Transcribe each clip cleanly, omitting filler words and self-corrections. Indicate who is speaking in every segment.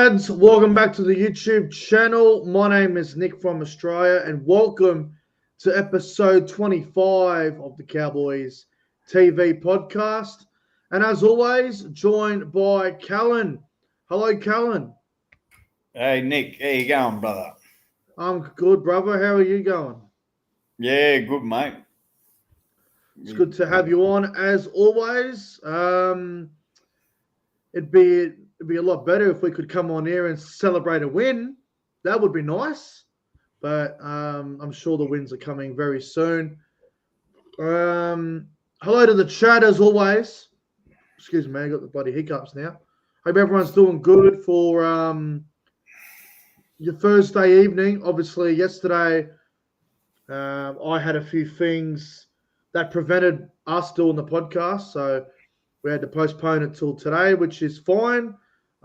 Speaker 1: lads, welcome back to the YouTube channel. My name is Nick from Australia and welcome to episode 25 of the Cowboys TV podcast. And as always, joined by Callan. Hello, Callan.
Speaker 2: Hey, Nick. How you going, brother?
Speaker 1: I'm good, brother. How are you going?
Speaker 2: Yeah, good, mate.
Speaker 1: It's good to have you on as always. It'd be a lot better if we could come on here and celebrate a win. That would be nice. But I'm sure the wins are coming very soon. Hello to the chat as always. Excuse me, I got the bloody hiccups now. Hope everyone's doing good for your Thursday evening. Obviously, yesterday I had a few things that prevented us doing the podcast, so we had to postpone it till today, which is fine.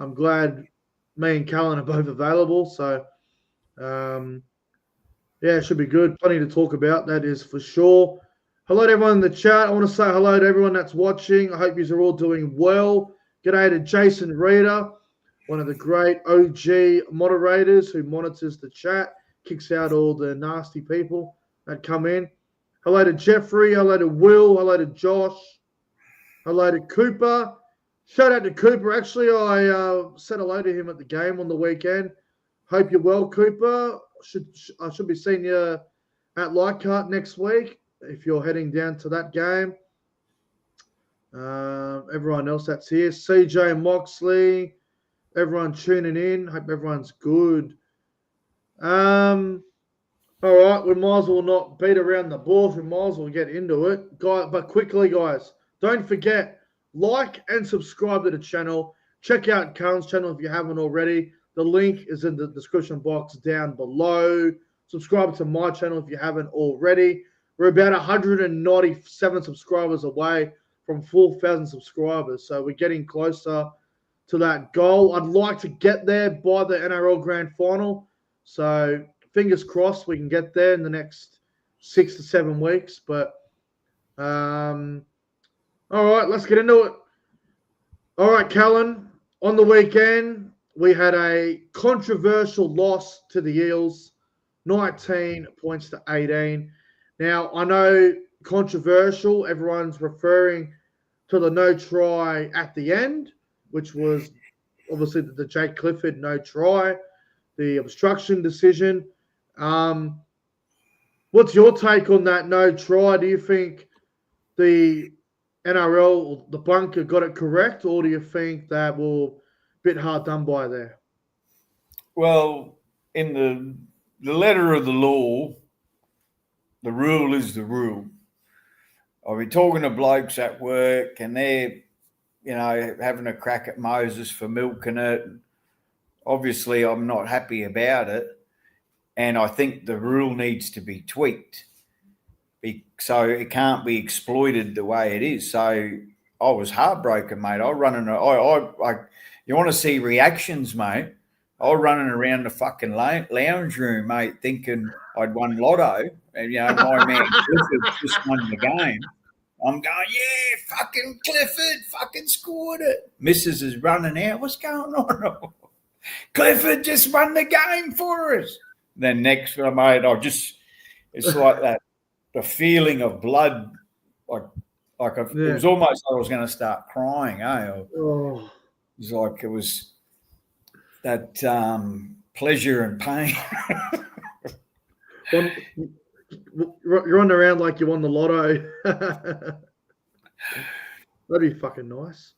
Speaker 1: I'm glad me and Callan are both available, so yeah, it should be good. Plenty to talk about, that is for sure. Hello to everyone in the chat. I want to say hello to everyone that's watching. I hope you are all doing well. G'day to Jason Reeder, one of the great OG moderators who monitors the chat, kicks out all the nasty people that come in. Hello to Jeffrey. Hello to Will. Hello to Josh. Hello to Cooper. Shout out to Cooper. Actually, I said hello to him at the game on the weekend. Hope you're well, Cooper. I should be seeing you at Leichhardt next week if you're heading down to that game. Everyone else that's here. CJ Moxley. Everyone tuning in. Hope everyone's good. All right, we might as well not beat around the bush. We might as well get into it. But quickly, guys, don't forget, like and subscribe to the channel. Check out Callan's channel if you haven't already. The link is in the description box down below. Subscribe to my channel if you haven't already. We're about 197 subscribers away from 4,000 subscribers, so we're getting closer to that goal. I'd like to get there by the NRL Grand Final, so fingers crossed we can get there in the next 6 to 7 weeks. But all right, let's get into it. All right, Callan, on the weekend, we had a controversial loss to the Eels, 19 points to 18. Now, I know controversial, everyone's referring to the no try at the end, which was obviously the Jake Clifford no try, the obstruction decision. What's your take on that no try? Do you think the NRL, the bunker, got it correct, or do you think that a bit hard done by there?
Speaker 2: Well, in the letter of the law, the rule is the rule. I'll be talking to blokes at work and they're, having a crack at Moses for milking it. Obviously, I'm not happy about it. And I think the rule needs to be tweaked so it can't be exploited the way it is. So I was heartbroken, mate. You want to see reactions, mate? I was running around the fucking lounge room, mate, thinking I'd won lotto. And, my man Clifford just won the game. I'm going, yeah, fucking Clifford fucking scored it. Mrs. is running out. What's going on? Clifford just won the game for us. Then next, mate, it's like that, the feeling of blood, it was almost like I was going to start crying, eh? It was like it was that pleasure and pain.
Speaker 1: You're running around like you won the lotto. That'd be fucking nice.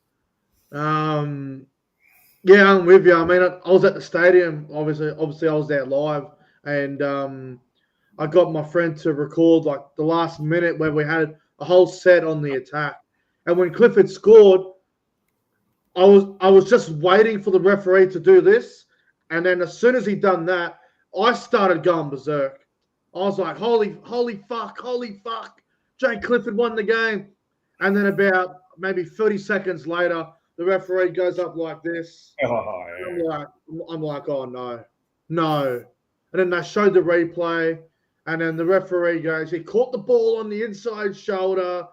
Speaker 1: Yeah, I'm with you. I mean, I was at the stadium. Obviously, I was there live, and I got my friend to record like the last minute where we had a whole set on the attack. And when Clifford scored, I was just waiting for the referee to do this, and then as soon as he done that, I started going berserk. I was like, holy fuck, Jake Clifford won the game. And then about maybe 30 seconds later, the referee goes up like this.
Speaker 2: Oh, yeah.
Speaker 1: I'm like, oh no. And then they showed the replay, and then the referee goes, he caught the ball on the inside shoulder,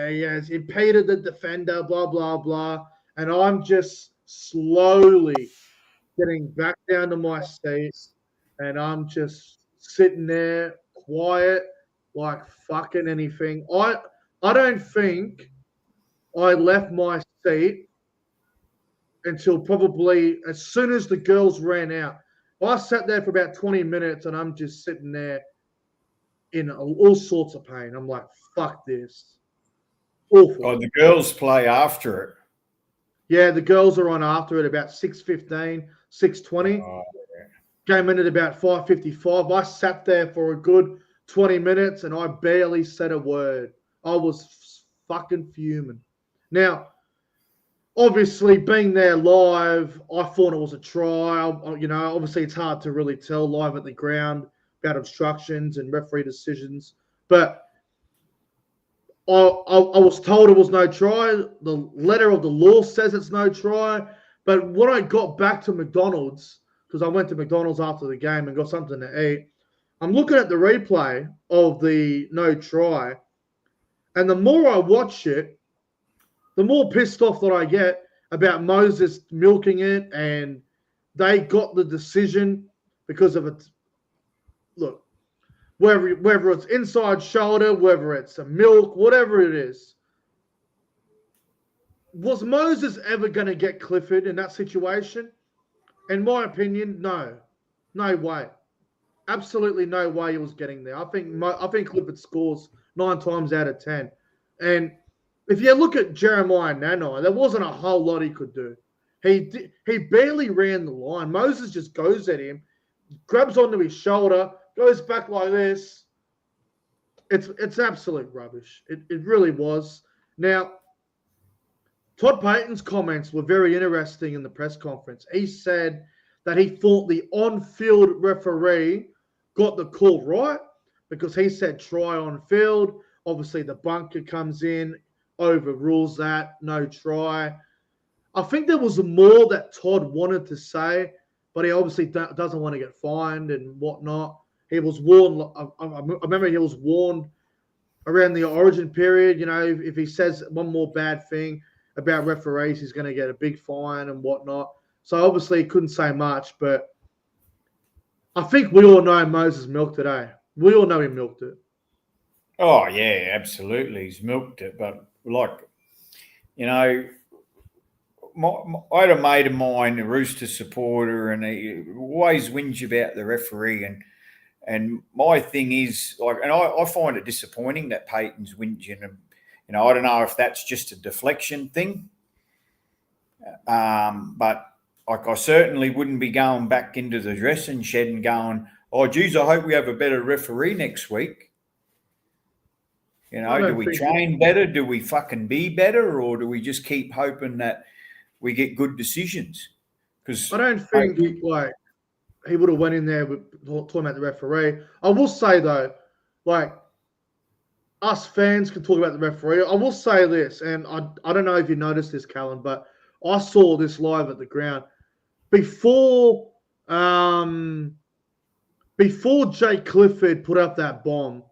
Speaker 1: he has impeded the defender, blah, blah, blah. And I'm just slowly getting back down to my seat, and I'm just sitting there quiet, like fucking anything. I don't think I left my seat until probably as soon as the girls ran out. I sat there for about 20 minutes and I'm just sitting there in all sorts of pain. I'm like, fuck this. Awful.
Speaker 2: Oh, the girls play after it.
Speaker 1: Yeah, the girls are on after it about 6:15, 6:20.
Speaker 2: Oh,
Speaker 1: Came in at about 5:55. I sat there for a good 20 minutes and I barely said a word. I was fucking fuming. Now, obviously, being there live, I thought it was a try. Obviously, it's hard to really tell live at the ground about obstructions and referee decisions. But I was told it was no try. The letter of the law says it's no try. But when I got back to McDonald's, because I went to McDonald's after the game and got something to eat, I'm looking at the replay of the no try. And the more I watch it, the more pissed off that I get about Moses milking it, and they got the decision because of it. Look, whether it's inside shoulder, whether it's a milk, whatever it is, was Moses ever going to get Clifford in that situation? In my opinion, no way, absolutely no way he was getting there. I think Clifford scores 9 times out of 10, and if you look at Jeremiah Nanai, there wasn't a whole lot he could do. He barely ran the line. Moses just goes at him, grabs onto his shoulder, goes back like this. It's absolute rubbish. It really was. Now, Todd Payton's comments were very interesting in the press conference. He said that he thought the on-field referee got the call right because he said try on field. Obviously, the bunker comes in, overrules that, no try. I think there was more that Todd wanted to say, but he obviously doesn't want to get fined and whatnot. He was warned. I remember he was warned around the origin period. If he says one more bad thing about referees, he's going to get a big fine and whatnot. So obviously he couldn't say much, but I think we all know Moses milked it, eh? We all know he milked it.
Speaker 2: Oh, yeah, absolutely. He's milked it. But, I had a mate of mine, a Rooster supporter, and he always whinge about the referee. And my thing is, I find it disappointing that Peyton's whinging. And, I don't know if that's just a deflection thing. But, I certainly wouldn't be going back into the dressing shed and going, oh, geez, I hope we have a better referee next week. Do we train better? Do we fucking be better? Or do we just keep hoping that we get good decisions? Because
Speaker 1: I don't think he would have went in there with talking about the referee. I will say though, us fans can talk about the referee. I will say this, and I don't know if you noticed this, Callan, but I saw this live at the ground before Jake Clifford put up that bomb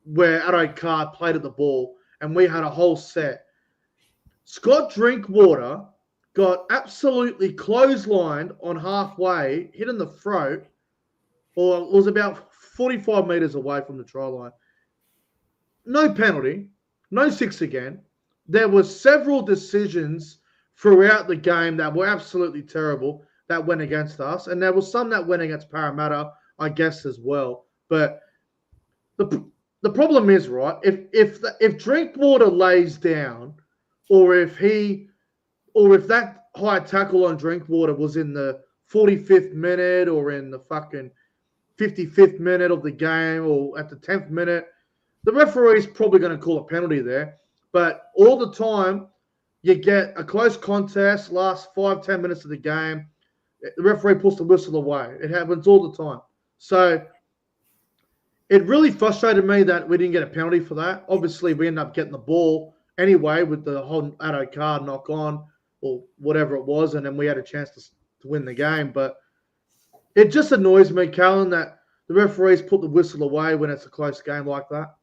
Speaker 1: where Addo Carr played at the ball and we had a whole set. Scott Drinkwater got absolutely clotheslined on halfway, hit in the throat, or it was about 45 meters away from the try line. No penalty, no 6 again. There were several decisions throughout the game that were absolutely terrible that went against us, and there was some that went against Parramatta, I guess, as well. But the problem is, right, if Drinkwater lays down, or if that high tackle on Drinkwater was in the 45th minute or in the fucking 55th minute of the game or at the 10th minute, the referee's probably going to call a penalty there. But all the time, you get a close contest, last 5-10 minutes of the game, the referee pulls the whistle away. It happens all the time. So it really frustrated me that we didn't get a penalty for that. Obviously, we ended up getting the ball anyway with the whole Addo Carr knock on or whatever it was, and then we had a chance to win the game. But it just annoys me, Callan, that the referees put the whistle away when it's a close game like that.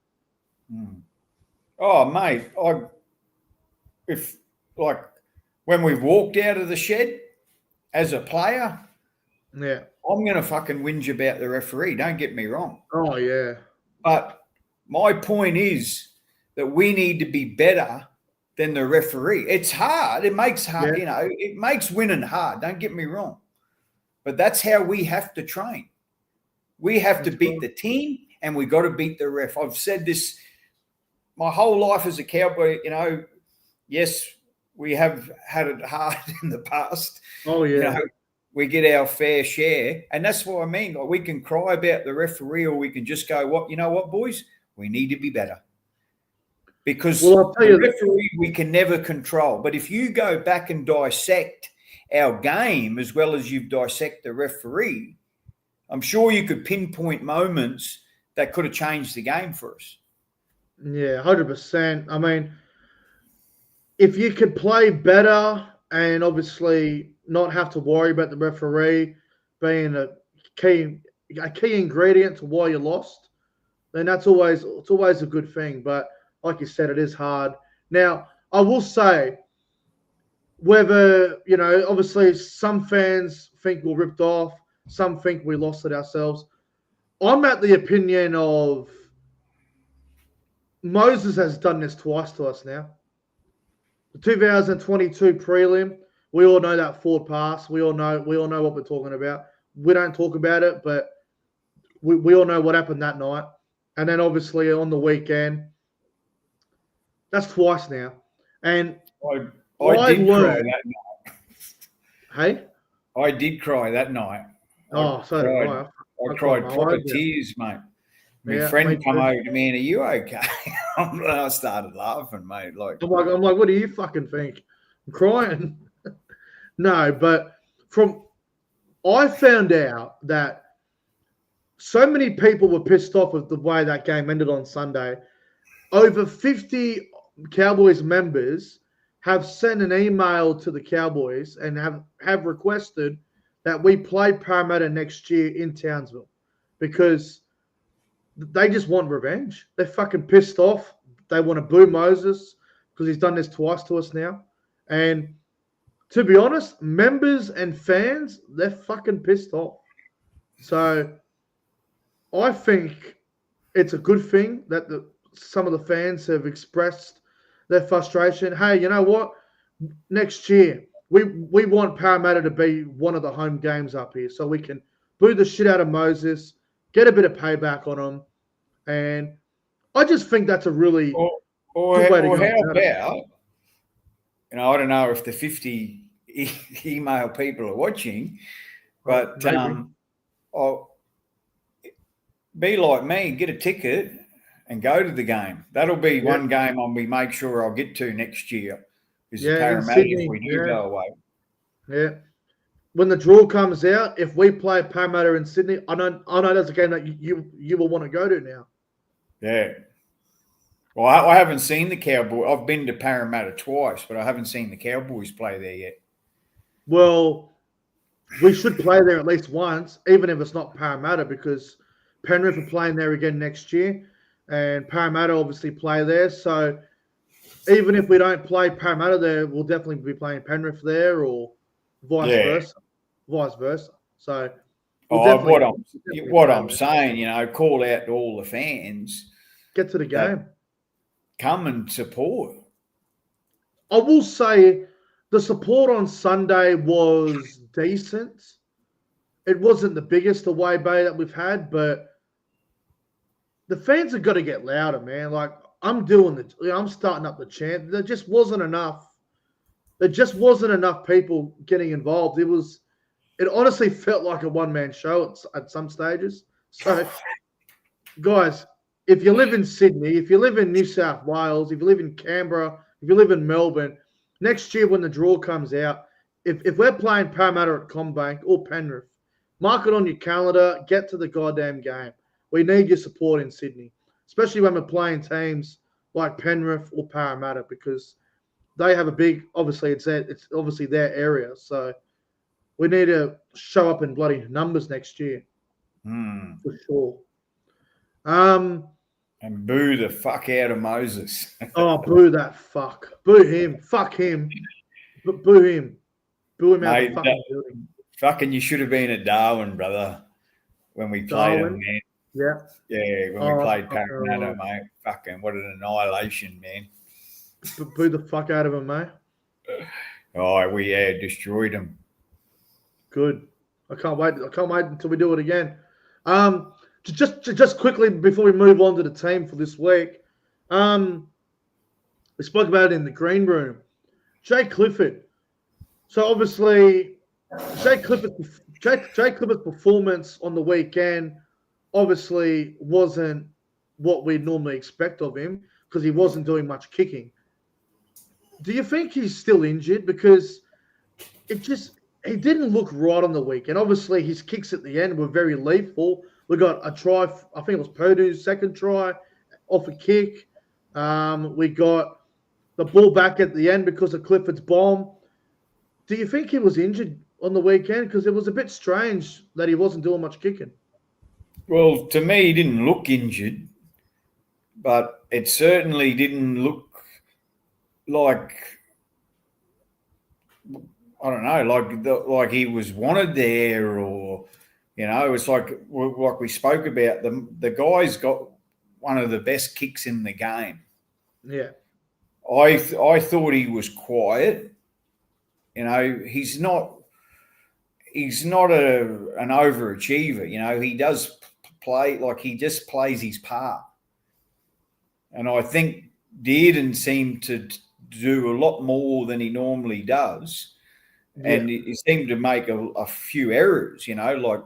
Speaker 2: Oh, mate, when we've walked out of the shed as a player,
Speaker 1: Yeah.
Speaker 2: I'm going to fucking whinge about the referee. Don't get me wrong.
Speaker 1: Oh, yeah.
Speaker 2: But my point is that we need to be better than the referee. It's hard. It makes hard,
Speaker 1: Yeah.
Speaker 2: it makes winning hard. Don't get me wrong. But that's how we have to train. We have to beat the team and we got to beat the ref. I've said this my whole life as a Cowboy, yes, we have had it hard in the past.
Speaker 1: Oh, yeah.
Speaker 2: We get our fair share. And that's what I mean. Like, we can cry about the referee or we can just go, you know what, boys? We need to be better. Because
Speaker 1: I'll tell
Speaker 2: the
Speaker 1: you,
Speaker 2: referee we can never control. But if you go back and dissect our game as well as you've dissected the referee, I'm sure you could pinpoint moments that could have changed the game for us.
Speaker 1: Yeah, 100%. I mean, if you could play better and obviously not have to worry about the referee being a key ingredient to why you lost, then it's always a good thing. But like you said, it is hard. Now, I will say, whether, obviously some fans think we're ripped off, some think we lost it ourselves. I'm at the opinion of Moses has done this twice to us now. The 2022 prelim, we all know that forward pass. We all know what we're talking about. We don't talk about it, but we all know what happened that night. And then obviously on the weekend, that's twice now. And
Speaker 2: I did cry that night.
Speaker 1: Hey?
Speaker 2: I did cry that night.
Speaker 1: Oh, so did I.
Speaker 2: I cried proper tears, mate. My friend come over to me and, are you okay? And I started laughing, mate.
Speaker 1: I'm like, what do you fucking think? I'm crying. No, but I found out that so many people were pissed off with the way that game ended on Sunday. Over 50 Cowboys members have sent an email to the Cowboys and have requested that we play Parramatta next year in Townsville because they just want revenge. They're fucking pissed off. They want to boo Moses because he's done this twice to us now. And to be honest, members and fans, they're fucking pissed off. So I think it's a good thing that some of the fans have expressed their frustration. Hey, you know what? Next year, we want Parramatta to be one of the home games up here so we can boo the shit out of Moses, get a bit of payback on him. And I just think that's a really good way to go.
Speaker 2: How about, I don't know if the 50 email people are watching, but be like me, get a ticket and go to the game. That'll be one game I'll make sure I'll get to next year. Is Parramatta if we do go away.
Speaker 1: Yeah. When the draw comes out, if we play Parramatta in Sydney, I know that's a game that you will want to go to now.
Speaker 2: Yeah. Well, I haven't seen the Cowboys. I've been to Parramatta twice, but I haven't seen the Cowboys play there yet.
Speaker 1: Well, we should play there at least once, even if it's not Parramatta, because Penrith are playing there again next year, and Parramatta obviously play there. So even if we don't play Parramatta there, we'll definitely be playing Penrith there, or vice versa. So
Speaker 2: what I'm saying, call out to all the fans.
Speaker 1: Get to the game.
Speaker 2: Come and support.
Speaker 1: I will say the support on Sunday was decent. It wasn't the biggest away bay that we've had, but the fans have got to get louder, man. Like, I'm starting up the chant. There just wasn't enough. There just wasn't enough people getting involved. It honestly felt like a one-man show at some stages. So, guys, if you live in Sydney, if you live in New South Wales, if you live in Canberra, if you live in Melbourne, next year when the draw comes out, if we're playing Parramatta at CommBank or Penrith, mark it on your calendar, get to the goddamn game. We need your support in Sydney, especially when we're playing teams like Penrith or Parramatta, because they have a big, obviously it's obviously their area. So we need to show up in bloody numbers next year. For sure.
Speaker 2: And boo the fuck out of Moses.
Speaker 1: Oh, boo that fuck. Boo him. Fuck him. Boo him. Boo him out of the fucking building.
Speaker 2: Fucking, you should have been at Darwin, brother, when we played them,
Speaker 1: Darwin.
Speaker 2: man.
Speaker 1: Yeah.
Speaker 2: Yeah, when
Speaker 1: All
Speaker 2: we
Speaker 1: right.
Speaker 2: played
Speaker 1: Okay,
Speaker 2: Parramatta,
Speaker 1: all
Speaker 2: mate. Fucking, what an annihilation, man.
Speaker 1: right. Boo the fuck out of him, mate.
Speaker 2: Oh, we destroyed them.
Speaker 1: Good. I can't wait. I can't wait until we do it again. Just quickly before we move on to the team for this week, we spoke about it in the green room. Jay Clifford. So obviously, Jay Clifford's performance on the weekend obviously wasn't what we'd normally expect of him because he wasn't doing much kicking. Do you think he's still injured? Because he didn't look right on the weekend. Obviously, his kicks at the end were very lethal. We got a try, I think it was Purdue's second try off a kick. We got the ball back at the end because of Clifford's bomb. Do you think he was injured on the weekend? Because it was a bit strange that he wasn't doing much kicking.
Speaker 2: Well, to me, he didn't look injured, but it certainly didn't look like, I don't know, like he was wanted there, or it's like we spoke about. The guy's got one of the best kicks in the game.
Speaker 1: Yeah,
Speaker 2: I thought he was quiet. He's not an overachiever. He does play, like, he just plays his part, and I think Dearden seemed to do a lot more than he normally does. And he seemed to make a few errors, like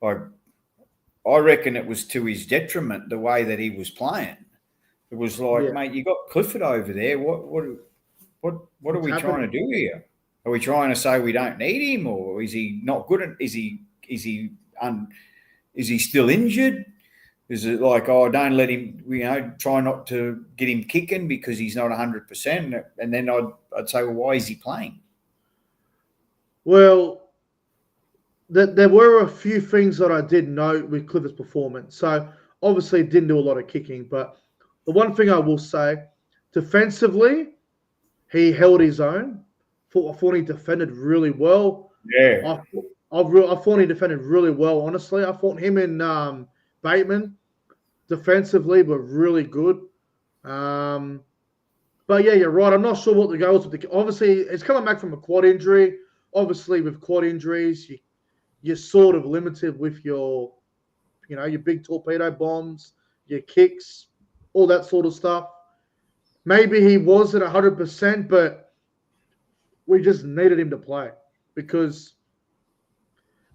Speaker 2: I reckon it was to his detriment the way that he was playing. It was like, mate, you got Clifford over there. What are we trying to do here? Are we trying to say we don't need him, or is he not good? Is he still injured? Is it like, don't let him, try not to get him kicking because he's not 100%? And then I'd say, well, why is he playing?
Speaker 1: Well, there were a few things that I did note with Clifford's performance. So obviously didn't do a lot of kicking, but the one thing I will say, defensively, he held his own. I thought he defended really well.
Speaker 2: Yeah.
Speaker 1: I thought he defended really well, honestly. I thought him and Bateman defensively were really good. But yeah, you're right. I'm not sure what the goals with obviously, it's coming back from a quad injury. Obviously, with quad injuries, you're sort of limited with your big torpedo bombs, your kicks, all that sort of stuff. Maybe he wasn't 100%, but we just needed him to play because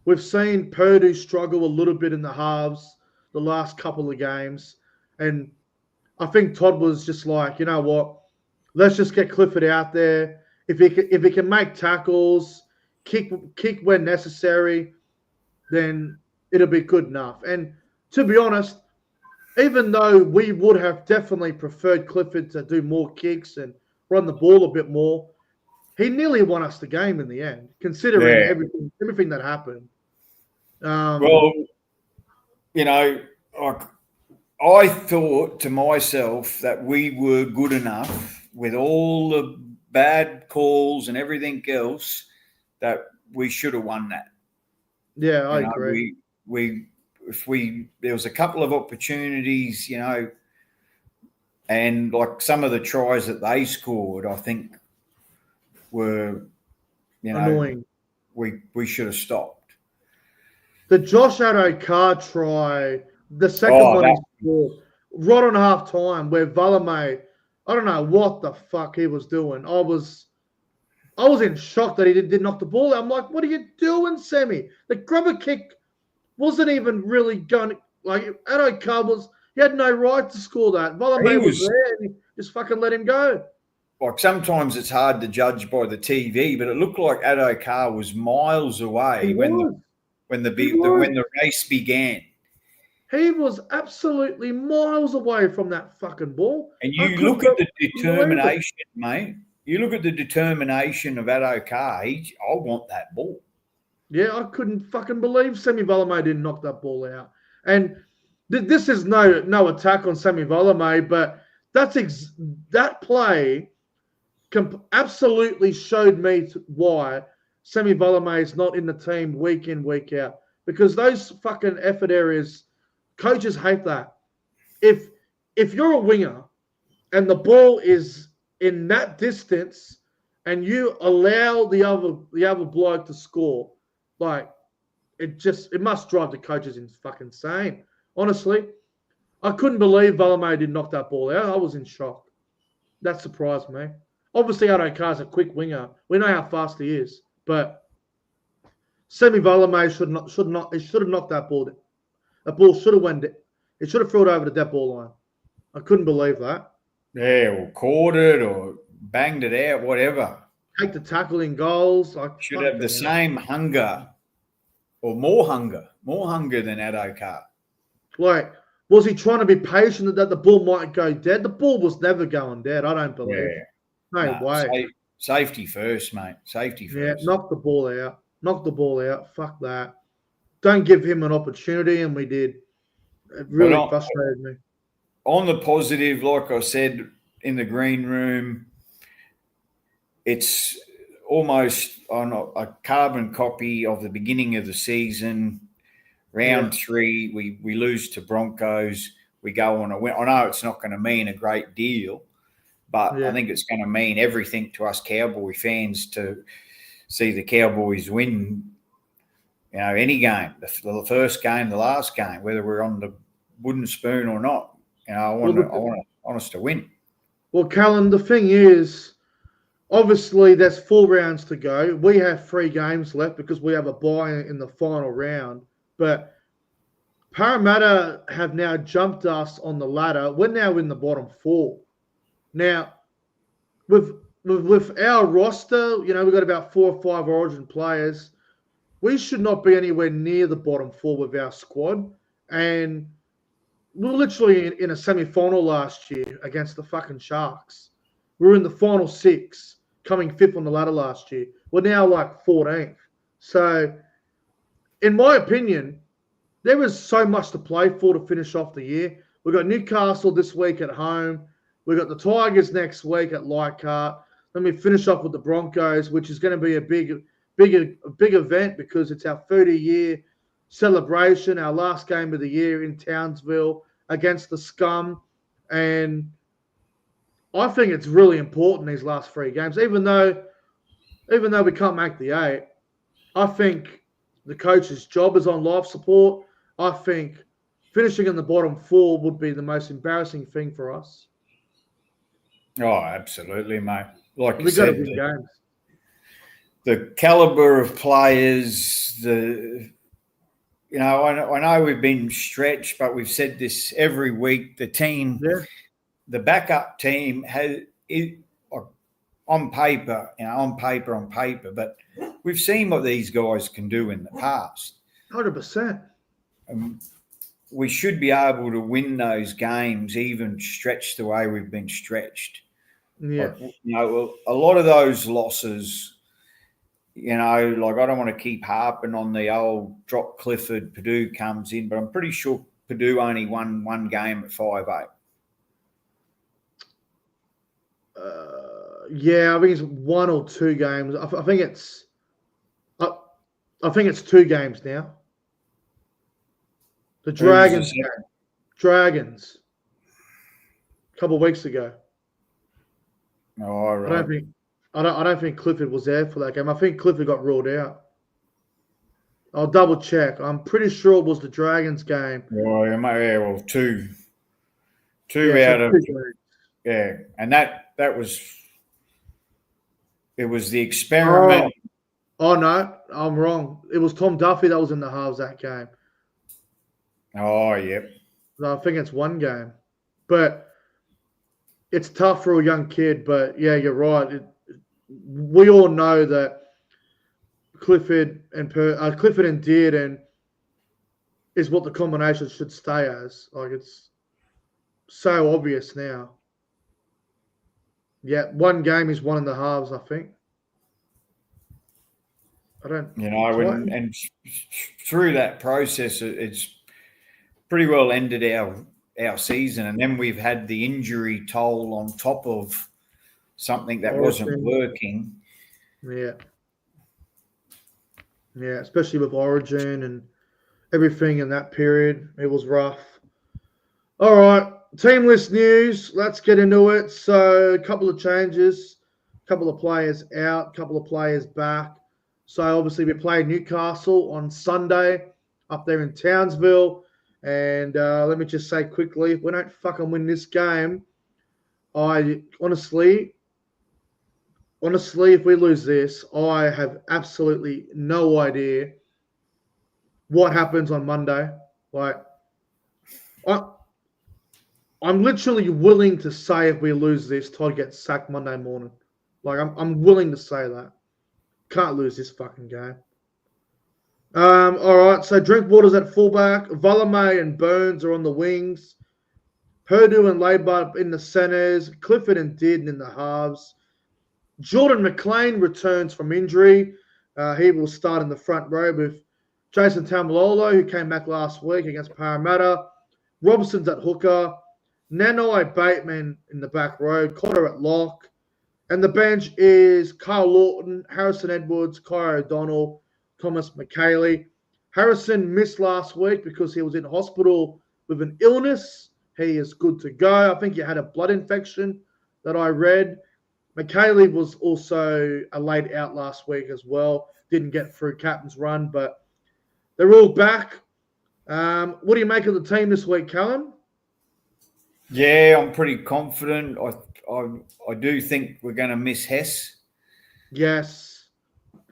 Speaker 1: we've seen Purdue struggle a little bit in the halves the last couple of games. And I think Todd was just like, you know what, let's just get Clifford out there. If he can make tackles, kick when necessary, then it'll be good enough. And to be honest, even though we would have definitely preferred Clifford to do more kicks and run the ball a bit more, he nearly won us the game in the end, considering everything that happened.
Speaker 2: Well, I thought to myself that we were good enough with all the bad calls and everything else that we should have won that.
Speaker 1: Yeah, I agree.
Speaker 2: There was a couple of opportunities, and like some of the tries that they scored, I think were,
Speaker 1: annoying.
Speaker 2: We should have stopped.
Speaker 1: The Josh Addo-Carr try, the second one he scored, right on half time, where Valame, I don't know what the fuck he was doing. I was in shock that he did knock the ball out. I'm like, what are you doing, Sammy? The grubber kick wasn't even really going. Like, Addo-Carr he had no right to score that. Valame was there and he just fucking let him go.
Speaker 2: Like, sometimes it's hard to judge by the TV, but it looked like Addo-Carr was miles away when the race began.
Speaker 1: He was absolutely miles away from that fucking ball.
Speaker 2: And you look at the determination, mate. You look at the determination of Addo-Carr. I want that ball.
Speaker 1: Yeah, I couldn't fucking believe Sammy Valame didn't knock that ball out. And this is no attack on Sammy Valame, but that play absolutely showed me why Semi Volame is not in the team week in, week out. Because those fucking effort areas, coaches hate that. If you're a winger and the ball is in that distance and you allow the other bloke to score, like it must drive the coaches insane. Honestly, I couldn't believe Volame did knock that ball out. I was in shock. That surprised me. Obviously, Adokar's a quick winger. We know how fast he is, but Semi Volame should have knocked that ball. That ball should have went. It should have thrown it over the dead ball line. I couldn't believe that.
Speaker 2: Yeah, or caught it or banged it out, whatever.
Speaker 1: Take the tackle in goals.
Speaker 2: Should have the same hunger or more hunger than Adokar.
Speaker 1: Like, was he trying to be patient that the ball might go dead? The ball was never going dead. I don't believe. Yeah. No way.
Speaker 2: Safety first, mate. Safety first.
Speaker 1: Yeah, knock the ball out. Knock the ball out. Fuck that. Don't give him an opportunity, and we did. It really frustrated me.
Speaker 2: On the positive, like I said in the green room, it's almost on a carbon copy of the beginning of the season. Round 3, we lose to Broncos. We go on a win. I know it's not going to mean a great deal, but I think it's going to mean everything to us Cowboy fans to see the Cowboys win, you know, any game, the first game, the last game, whether we're on the wooden spoon or not. You know, I want us to win.
Speaker 1: Well, Callan, the thing is, obviously there's 4 rounds to go. We have 3 games left because we have a bye in the final round. But Parramatta have now jumped us on the ladder. We're now in the bottom 4. Now, with our roster, you know, we've got about 4 or 5 Origin players. We should not be anywhere near the bottom 4 with our squad. And we were literally in a semi-final last year against the fucking Sharks. We were in the final 6, coming 5th on the ladder last year. We're now like 14th. So, in my opinion, there is so much to play for to finish off the year. We've got Newcastle this week at home. We've got the Tigers next week at Leichhardt. Then we finish off with the Broncos, which is going to be a big event because it's our 30-year celebration, our last game of the year in Townsville against the Scum. And I think it's really important, these last 3 games. Even though we can't make the 8, I think the coach's job is on life support. I think finishing in the bottom 4 would be the most embarrassing thing for us.
Speaker 2: Oh, absolutely, mate. Like you
Speaker 1: We've got to
Speaker 2: said,
Speaker 1: win games.
Speaker 2: The caliber of players, I know we've been stretched, but we've said this every week. The team, the backup team on paper, but we've seen what these guys can do in the past.
Speaker 1: 100%.
Speaker 2: We should be able to win those games, even stretched the way we've been stretched.
Speaker 1: Yeah.
Speaker 2: A lot of those losses, I don't want to keep harping on the old drop Clifford, Purdue comes in, but I'm pretty sure Purdue only won 1 game at 5-8.
Speaker 1: Yeah, I think it's 1 or 2 games. I think it's 2 games now. The Dragons game. Dragons. A couple of weeks ago.
Speaker 2: Oh, all right.
Speaker 1: I don't think Clifford was there for that game. I think Clifford got ruled out. I'll double check. I'm pretty sure it was the Dragons game.
Speaker 2: Oh, yeah, 2 out of 2. Yeah, and that was it was the experiment.
Speaker 1: Oh no, I'm wrong. It was Tom Duffy that was in the halves that game.
Speaker 2: Oh, yep.
Speaker 1: So I think it's 1 game. But it's tough for a young kid, but yeah, you're right. We all know that Clifford and Dearden is what the combination should stay as. Like, it's so obvious now. Yeah, 1 game is 1 in the halves, I think.
Speaker 2: And through that process, it's pretty well ended our season, and then we've had the injury toll on top of something that wasn't working.
Speaker 1: Yeah. Yeah, especially with Origin and everything in that period. It was rough. All right, team list news. Let's get into it. So, a couple of changes, a couple of players out, a couple of players back. So, obviously, we played Newcastle on Sunday up there in Townsville. And let me just say quickly, if we don't fucking win this game, I honestly, if we lose this, I have absolutely no idea what happens on Monday. Like, I, I'm literally willing to say if we lose this, Todd gets sacked Monday morning. Like, I'm willing to say that. Can't lose this fucking game. All right, so Drinkwater's at fullback. Valame and Burns are on the wings. Purdue and Labour in the centres. Clifford and Dearden in the halves. Jordan McLean returns from injury. He will start in the front row with Jason Tamalolo, who came back last week against Parramatta. Robertson's at hooker. Nanai Bateman in the back row. Cotter at lock. And the bench is Carl Lawton, Harrison Edwards, Kai O'Donnell, Thomas McKaylee. Harrison missed last week because he was in hospital with an illness. He is good to go. I think he had a blood infection that I read. McKaylee was also a late out last week as well. Didn't get through captain's run, but they're all back. What do you make of the team this week, Callum?
Speaker 2: Yeah, I'm pretty confident. I do think we're going to miss Hess.
Speaker 1: Yes.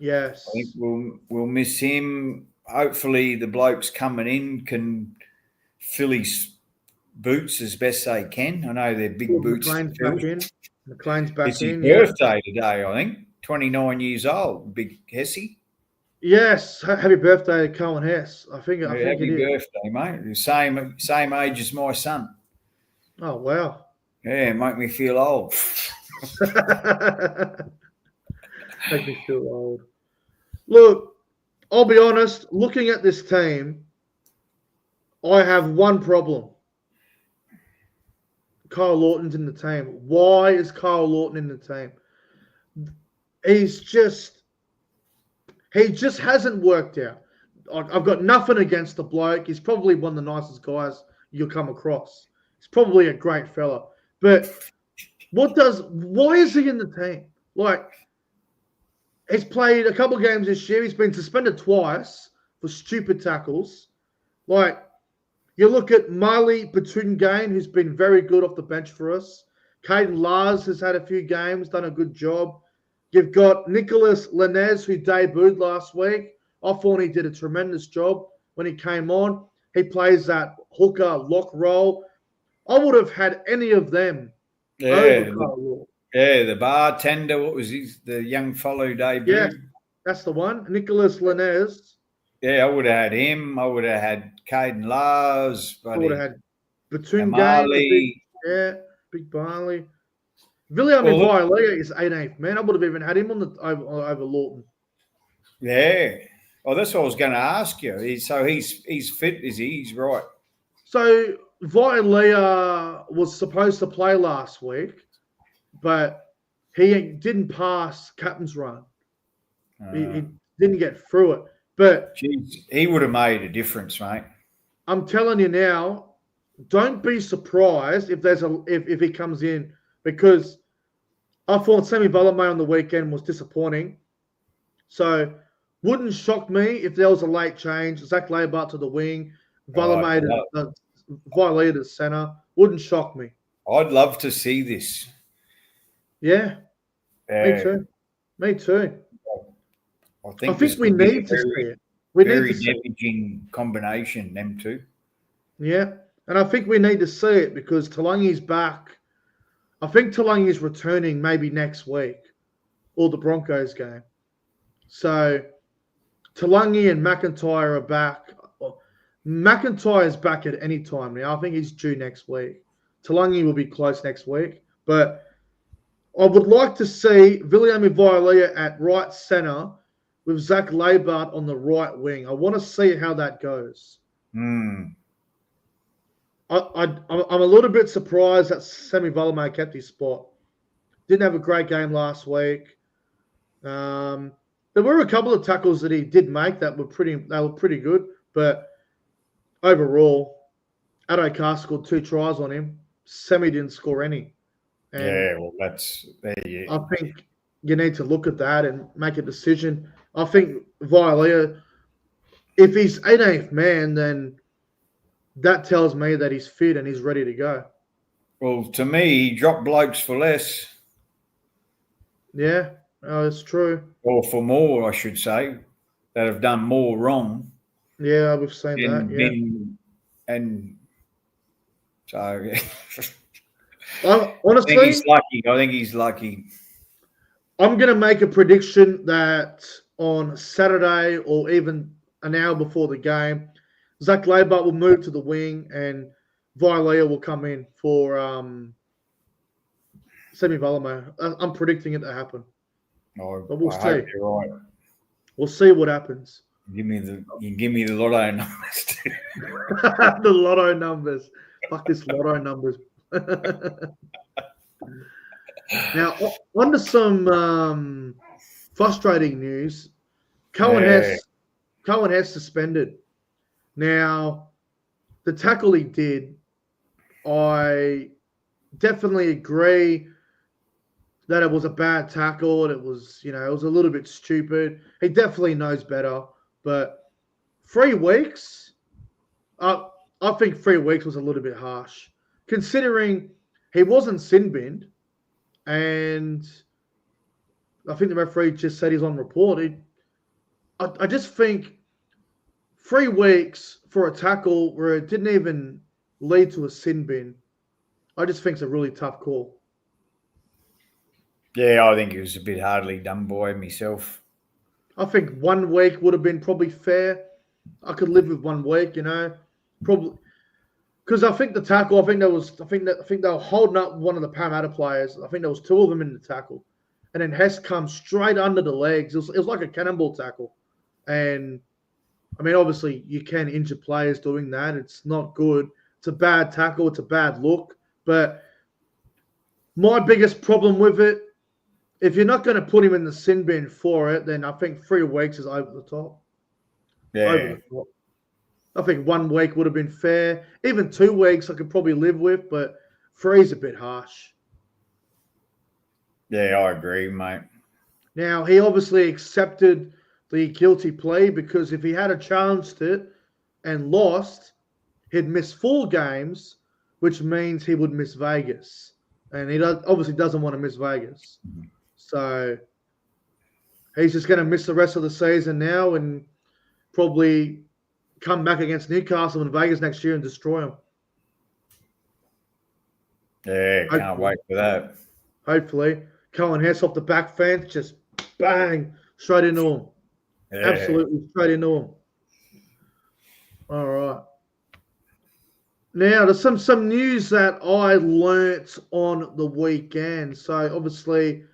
Speaker 2: I think we'll miss him. Hopefully, the blokes coming in can fill his boots as best they can. I know they're big boots.
Speaker 1: McLean's back
Speaker 2: it's
Speaker 1: in.
Speaker 2: His birthday today, I think. 29 years old, big Hessy.
Speaker 1: Yes, happy birthday to Cohen Hess. I think
Speaker 2: happy
Speaker 1: it is.
Speaker 2: Birthday, mate. The same age as my son.
Speaker 1: Oh wow.
Speaker 2: Yeah, make me feel old.
Speaker 1: Make me feel old. Look, I'll be honest, looking at this team, I have one problem. Kyle Lawton's in the team. Why is Kyle Lawton in the team? He just hasn't worked out. I've got nothing against the bloke. He's probably one of the nicest guys you'll come across. He's probably a great fella. But why is he in the team? Like, he's played a couple of games this year. He's been suspended twice for stupid tackles. Like, you look at Marley Batungane, who's been very good off the bench for us. Caden Lars has had a few games, done a good job. You've got Nicholas Lenez, who debuted last week. I thought he did a tremendous job when he came on. He plays that hooker lock role. I would have had any of them over Carl Lawton.
Speaker 2: Yeah, the bartender, what was the young fellow debuted?
Speaker 1: Yeah, that's the one. Nicholas Lenez.
Speaker 2: Yeah, I would have had him. I would have had Caden Lars.
Speaker 1: I would have had Batungane. Big Barley. William Vialia is 18th, man. I would have even had him on over Lawton.
Speaker 2: Yeah. Oh, that's what I was going to ask you. So he's fit, is he? He's right.
Speaker 1: So Vialia was supposed to play last week, but he didn't pass captain's run. He didn't get through it. But
Speaker 2: jeez, he would have made a difference, mate.
Speaker 1: I'm telling you now, don't be surprised if he comes in, because I thought Sammy Valame on the weekend was disappointing. So wouldn't shock me if there was a late change. Zach Laibart to the wing, Valame to the centre. Wouldn't shock me.
Speaker 2: I'd love to see this.
Speaker 1: Yeah. Me too. I think we need to see it. We need to see
Speaker 2: damaging combination, them two.
Speaker 1: Yeah. And I think we need to see it because Talangi's back. I think Talangi's returning maybe next week or the Broncos game. So Talangi and McIntyre are back. McIntyre is back at any time now. I think he's due next week. Talangi will be close next week. But I would like to see Viliami Vialia at right centre with Zach Laibart on the right wing. I want to see how that goes. I'm a little bit surprised that Sammy Valame kept his spot. Didn't have a great game last week. There were a couple of tackles that he did make that were pretty good, but overall, Adokar scored 2 tries on him. Semi didn't score any. And
Speaker 2: Yeah, well, that's there.
Speaker 1: I think you need to look at that and make a decision. I think Vialia, if he's 18th man, then that tells me that he's fit and he's ready to go.
Speaker 2: Well, to me, he dropped blokes for less.
Speaker 1: Yeah, that's true.
Speaker 2: Or for more, I should say, that have done more wrong.
Speaker 1: Yeah, we've seen that. Yeah.
Speaker 2: And so
Speaker 1: Honestly,
Speaker 2: I think he's lucky.
Speaker 1: I'm going to make a prediction that on Saturday or even an hour before the game, Zach Laibart will move to the wing and Vialia will come in for Semi Valamo. I'm predicting it to happen.
Speaker 2: But
Speaker 1: we'll see.
Speaker 2: Hope you're right.
Speaker 1: We'll see what happens.
Speaker 2: You give me the lotto numbers too.
Speaker 1: The lotto numbers. Fuck this lotto numbers. Now, on to some frustrating news. Cohen has suspended. Now, the tackle he did, I definitely agree that it was a bad tackle and it was a little bit stupid. He definitely knows better, but 3 weeks, I think 3 weeks was a little bit harsh, considering he wasn't sin binned, and I think the referee just said he's on report. I just think 3 weeks for a tackle where it didn't even lead to a sin bin, I just think it's a really tough call.
Speaker 2: Yeah, I think it was a bit hardly done by myself.
Speaker 1: I think 1 week would have been probably fair. I could live with 1 week, probably because I think the tackle. I think they were holding up one of the Parramatta players. I think there was 2 of them in the tackle, and then Hess comes straight under the legs. It was like a cannonball tackle, and I mean, obviously you can injure players doing that. It's not good. It's a bad tackle. It's a bad look. But my biggest problem with it, if you're not going to put him in the sin bin for it, then I think 3 weeks is over the top.
Speaker 2: Yeah.
Speaker 1: Over the top. I think 1 week would have been fair. Even 2 weeks I could probably live with, but 3 is a bit harsh.
Speaker 2: Yeah, I agree, mate.
Speaker 1: Now, he obviously accepted the guilty plea because if he had challenged it and lost, he'd miss 4 games, which means he would miss Vegas. And he obviously doesn't want to miss Vegas. So he's just going to miss the rest of the season now and probably come back against Newcastle and Vegas next year and destroy them.
Speaker 2: Yeah, can't wait for that.
Speaker 1: Hopefully. Cohen Hess off the back fence, just bang, straight into him. Yeah. Absolutely straight into him. All right. Now, there's some news that I learnt on the weekend. So, obviously,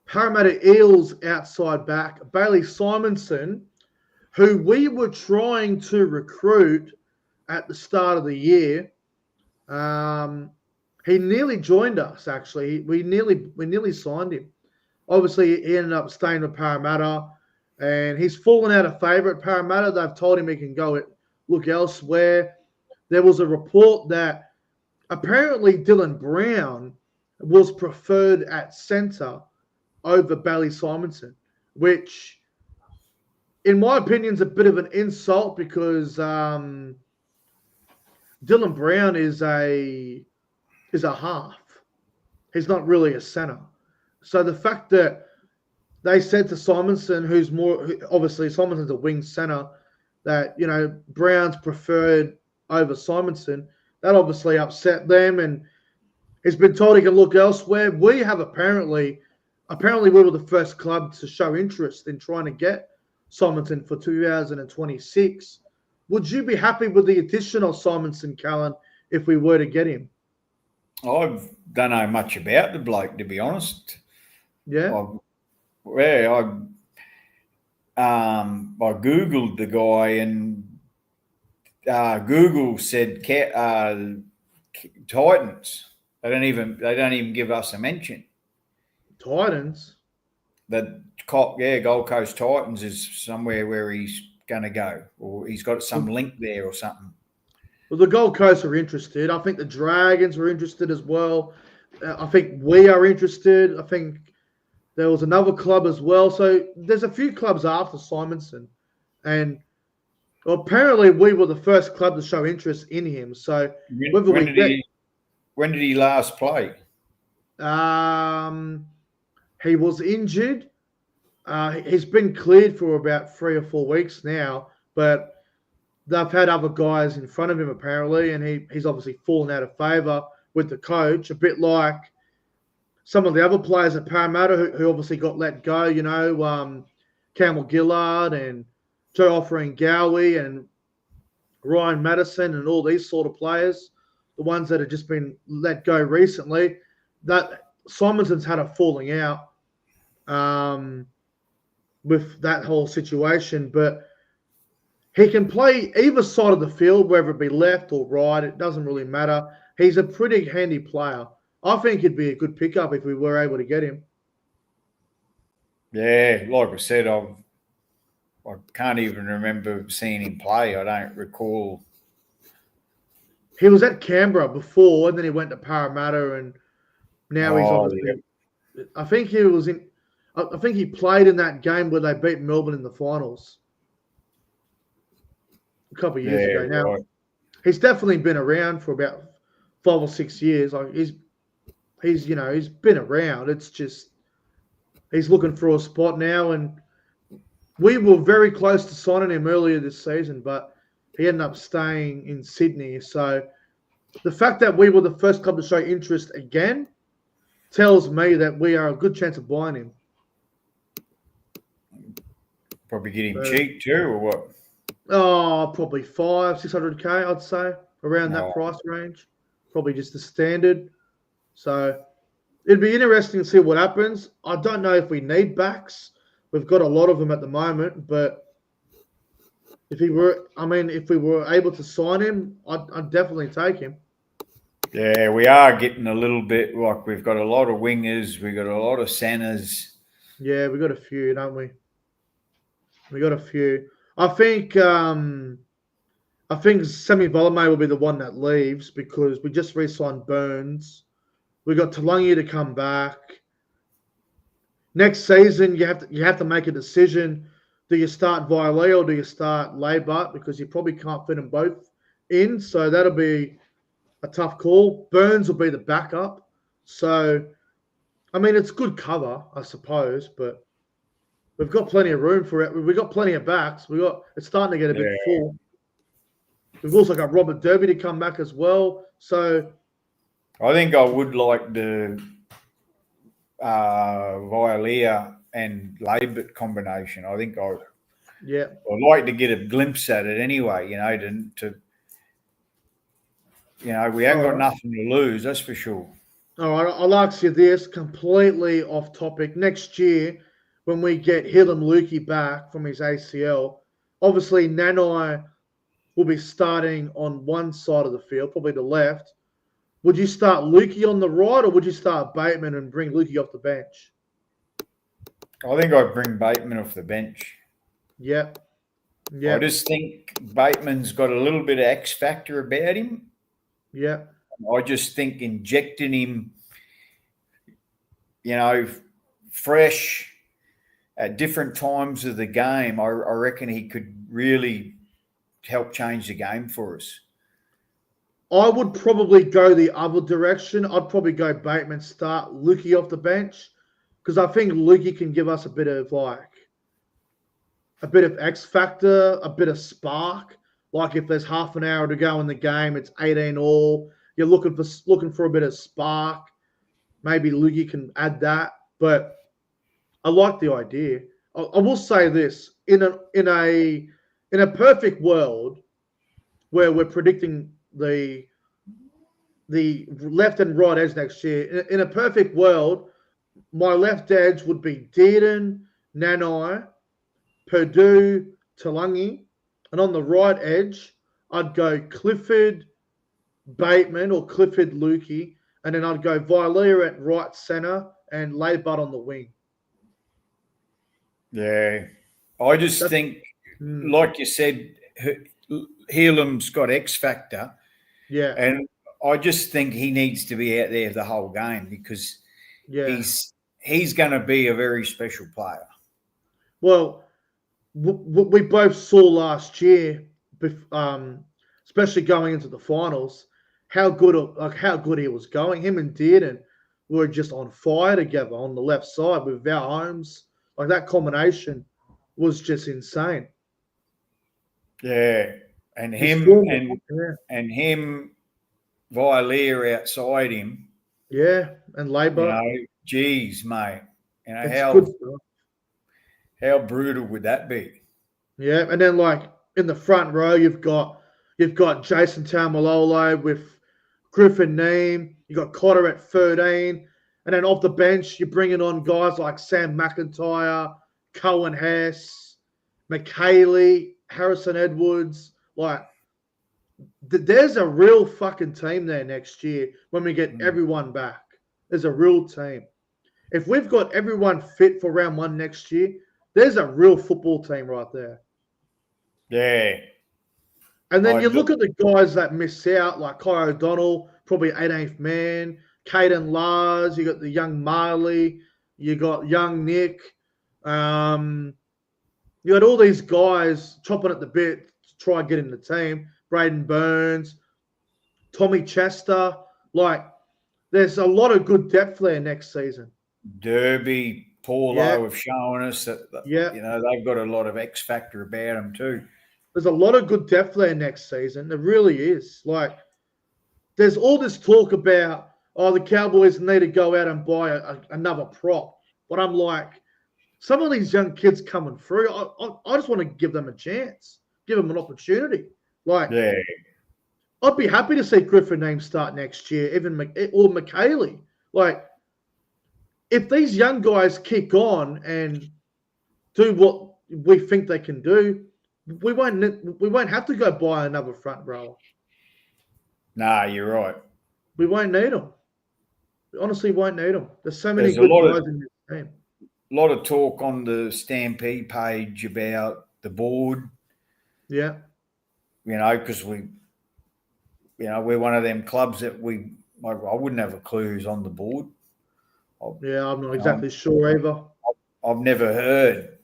Speaker 1: Parramatta Eels outside back, Bailey Simonson, who we were trying to recruit at the start of the year. He nearly joined us, actually. We nearly signed him. Obviously, he ended up staying with Parramatta, and he's fallen out of favour at Parramatta. They've told him he can go look elsewhere. There was a report that apparently Dylan Brown was preferred at centre over Bailey Simonson, which, in my opinion, is a bit of an insult because Dylan Brown is a half. He's not really a centre. So the fact that they said to Simonson, obviously Simonson's a wing centre, that, Brown's preferred over Simonson, that obviously upset them, and he's been told he can look elsewhere. We have apparently we were the first club to show interest in trying to get Simonson for 2026. Would you be happy with the addition of Simonson, Callan, if we were to get him?
Speaker 2: I don't know much about the bloke, to be honest.
Speaker 1: Yeah.
Speaker 2: I Googled the guy, and Google said Titans. They don't even give us a mention.
Speaker 1: Titans?
Speaker 2: Gold Coast Titans is somewhere where he's going to go, or he's got some link there or something.
Speaker 1: Well, the Gold Coast are interested. I think the Dragons were interested as well. I think we are interested. I think there was another club as well. So there's a few clubs after Simonson. And apparently we were the first club to show interest in him. So
Speaker 2: when did he last play?
Speaker 1: He was injured. He's been cleared for about 3 or 4 weeks now, but they've had other guys in front of him apparently, and he's obviously fallen out of favour with the coach, a bit like some of the other players at Parramatta who obviously got let go, you know, Campbell Gillard and Joe Offering Gowie and Ryan Madison and all these sort of players, the ones that have just been let go recently. That Simonson's had a falling out with that whole situation, but he can play either side of the field, whether it be left or right. It doesn't really matter. He's a pretty handy player. I think he'd be a good pickup if we were able to get him.
Speaker 2: Yeah, like I said, I can't even remember seeing him play. I don't recall.
Speaker 1: He was at Canberra before, and then he went to Parramatta, and now he's obviously. Yeah. I think he was in. I think he played in that game where they beat Melbourne in the finals a couple of years ago. Now he's definitely been around for about 5 or 6 years. Like he's been around. It's just he's looking for a spot now, and we were very close to signing him earlier this season, but he ended up staying in Sydney. So the fact that we were the first club to show interest again tells me that we are a good chance of buying him.
Speaker 2: Probably get him cheap too, or what?
Speaker 1: Oh, probably 500-600K, I'd say, around that price range. Probably just the standard. So it'd be interesting to see what happens. I don't know if we need backs. We've got a lot of them at the moment, but if we were able to sign him, I'd definitely take him.
Speaker 2: Yeah, we are getting a little bit like we've got a lot of wingers, we've got a lot of centers.
Speaker 1: Yeah, we got a few, don't we? We got a few. I think Semi Volame will be the one that leaves because we just re-signed Burns. We got Talangi to come back. Next season, you have to make a decision. Do you start Viley or do you start Laybut? Because you probably can't fit them both in. So that'll be a tough call. Burns will be the backup. So, I mean, it's good cover, I suppose, but we've got plenty of room for it. We've got plenty of backs. It's starting to get a bit full. We've also got Robert Derby to come back as well. So
Speaker 2: I think I would like the Vilea and Laybut combination. I think I'd like to get a glimpse at it anyway, we haven't got nothing to lose, that's for sure.
Speaker 1: All right, I'll ask you this, completely off topic. Next year, when we get Hillam Lukey back from his ACL, obviously Nanai will be starting on one side of the field, probably the left. Would you start Lukey on the right, or would you start Bateman and bring Lukey off the bench?
Speaker 2: I think I'd bring Bateman off the bench.
Speaker 1: Yep.
Speaker 2: I just think Bateman's got a little bit of X factor about him.
Speaker 1: Yeah.
Speaker 2: I just think injecting him, fresh at different times of the game, I reckon he could really help change the game for us.
Speaker 1: I would probably go the other direction. I'd probably go Bateman, start Lukey off the bench, because I think Lukey can give us a bit of X factor, a bit of spark. Like if there's half an hour to go in the game, it's 18-all. You're looking for a bit of spark. Maybe Lukey can add that. But I like the idea. I will say this: in a perfect world where we're predicting the left and right edge next year, in a perfect world, my left edge would be Dearden, Nanai, Purdue, Talangi, and on the right edge, I'd go Clifford, Bateman, or Clifford, Lukey, and then I'd go Vilea at right centre and Laybut on the wing.
Speaker 2: Yeah. I just think, like you said, Helam's got X factor.
Speaker 1: Yeah.
Speaker 2: And I just think he needs to be out there the whole game because he's going to be a very special player.
Speaker 1: Well, we both saw last year, especially going into the finals, how good he was going. Him and Dearden were just on fire together on the left side with Val Holmes. Like that combination was just insane.
Speaker 2: Yeah, and him Villiers outside him.
Speaker 1: Yeah, and Labour.
Speaker 2: You know, geez, mate. You know
Speaker 1: it's good stuff.
Speaker 2: How brutal would that be?
Speaker 1: Yeah, and then like in the front row, you've got Jason Taumalolo with Griffin Neame. You got Cotter at 13, and then off the bench, you're bringing on guys like Sam McIntyre, Cohen Hess, McKaylee, Harrison Edwards. Like, there's a real fucking team there next year when we get everyone back. There's a real team. If we've got everyone fit for round 1 next year, there's a real football team right there.
Speaker 2: Yeah.
Speaker 1: And then you look at the guys that miss out, like Kai O'Donnell, probably 18th man, Caden Lars, you got the young Marley, you got young Nick. You got all these guys chopping at the bit to try and get in the team. Braden Burns, Tommy Chester. Like, there's a lot of good depth there next season.
Speaker 2: Derby, Paulo have shown us that
Speaker 1: you
Speaker 2: know, they've got a lot of X factor about them too.
Speaker 1: There's a lot of good depth there next season. There really is. Like, there's all this talk about, the Cowboys need to go out and buy another prop. But I'm like, some of these young kids coming through, I just want to give them a chance, give them an opportunity. Like, I'd be happy to see Griffin Neame start next year, or McKaylee. Like, if these young guys kick on and do what we think they can do, we won't have to go buy another front rower.
Speaker 2: Nah, you're right.
Speaker 1: We won't need them. We honestly won't need them. There's so many good guys in this team.
Speaker 2: A lot of talk on the Stampede page about the board.
Speaker 1: Yeah.
Speaker 2: You know, because we're one of them clubs that I wouldn't have a clue who's on the board.
Speaker 1: I'm not exactly sure either.
Speaker 2: I've never heard,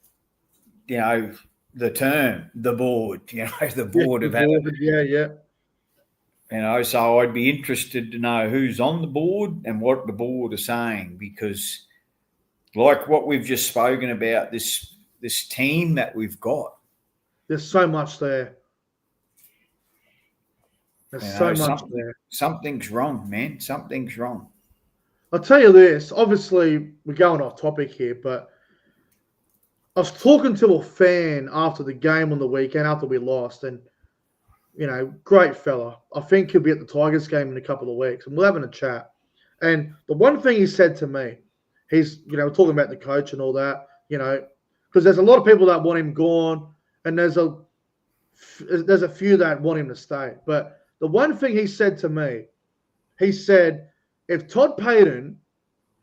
Speaker 2: the term, the board, the board of having.
Speaker 1: Yeah.
Speaker 2: So I'd be interested to know who's on the board and what the board are saying, because like what we've just spoken about, this team that we've got.
Speaker 1: There's so much there. There.
Speaker 2: Something's wrong, man. Something's wrong.
Speaker 1: I'll tell you this. Obviously, we're going off topic here, but I was talking to a fan after the game on the weekend, after we lost, and, great fella. I think he'll be at the Tigers game in a couple of weeks, and we're having a chat. And the one thing he said to me, he's, talking about the coach and all that, because there's a lot of people that want him gone, and there's a few that want him to stay. But the one thing he said to me, he said, if Todd Payton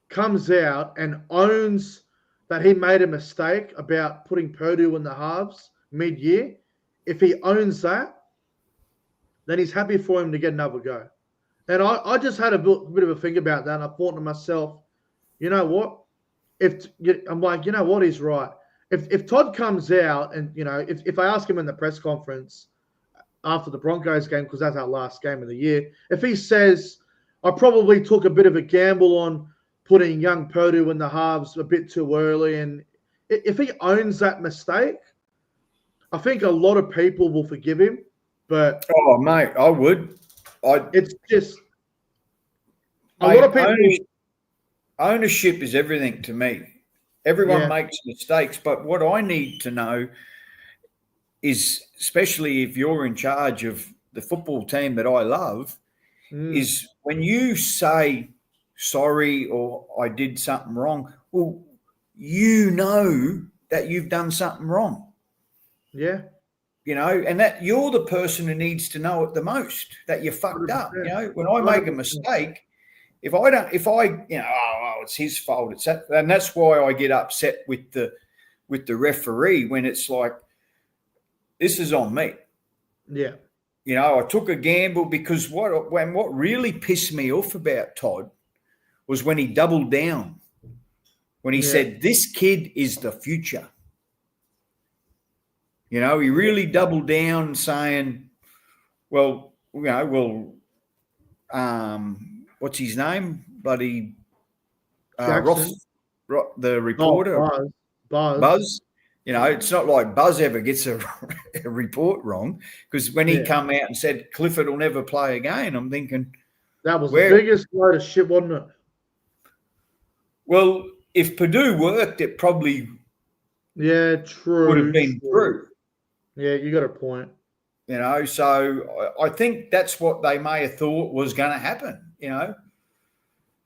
Speaker 1: comes out and owns that he made a mistake about putting Purdue in the halves mid-year, if he owns that, then he's happy for him to get another go. And I just had a bit of a think about that, and I thought to myself, you know what? I'm like, you know what? He's right. If Todd comes out and, if I ask him in the press conference after the Broncos game, because that's our last game of the year, if he says, I probably took a bit of a gamble on putting young Purdue in the halves a bit too early, and if he owns that mistake, I think a lot of people will forgive him. But
Speaker 2: mate, I would.
Speaker 1: It's just a lot of people.
Speaker 2: Ownership is everything to me. Everyone makes mistakes, but what I need to know is, especially if you're in charge of the football team that I love, is when you say sorry or I did something wrong, well, you know that you've done something wrong.
Speaker 1: Yeah.
Speaker 2: And that you're the person who needs to know it the most, that you fucked 100%. Up. When I make a mistake, if I it's his fault. And that's why I get upset with the with the referee when it's like, this is on me.
Speaker 1: Yeah.
Speaker 2: You know, I took a gamble because what really pissed me off about Todd was when he doubled down, when he said, this kid is the future. You know, he really doubled down saying, well, what's his name? Bloody Ross, the reporter.
Speaker 1: Oh,
Speaker 2: Buzz. You know, it's not like Buzz ever gets a report wrong, because when he come out and said Clifford will never play again, I'm thinking,
Speaker 1: that was the biggest load of shit, wasn't it?
Speaker 2: Well, if Purdue worked, it probably
Speaker 1: true
Speaker 2: would have been true.
Speaker 1: Yeah, you got a point.
Speaker 2: You know, so I think that's what they may have thought was going to happen. You know,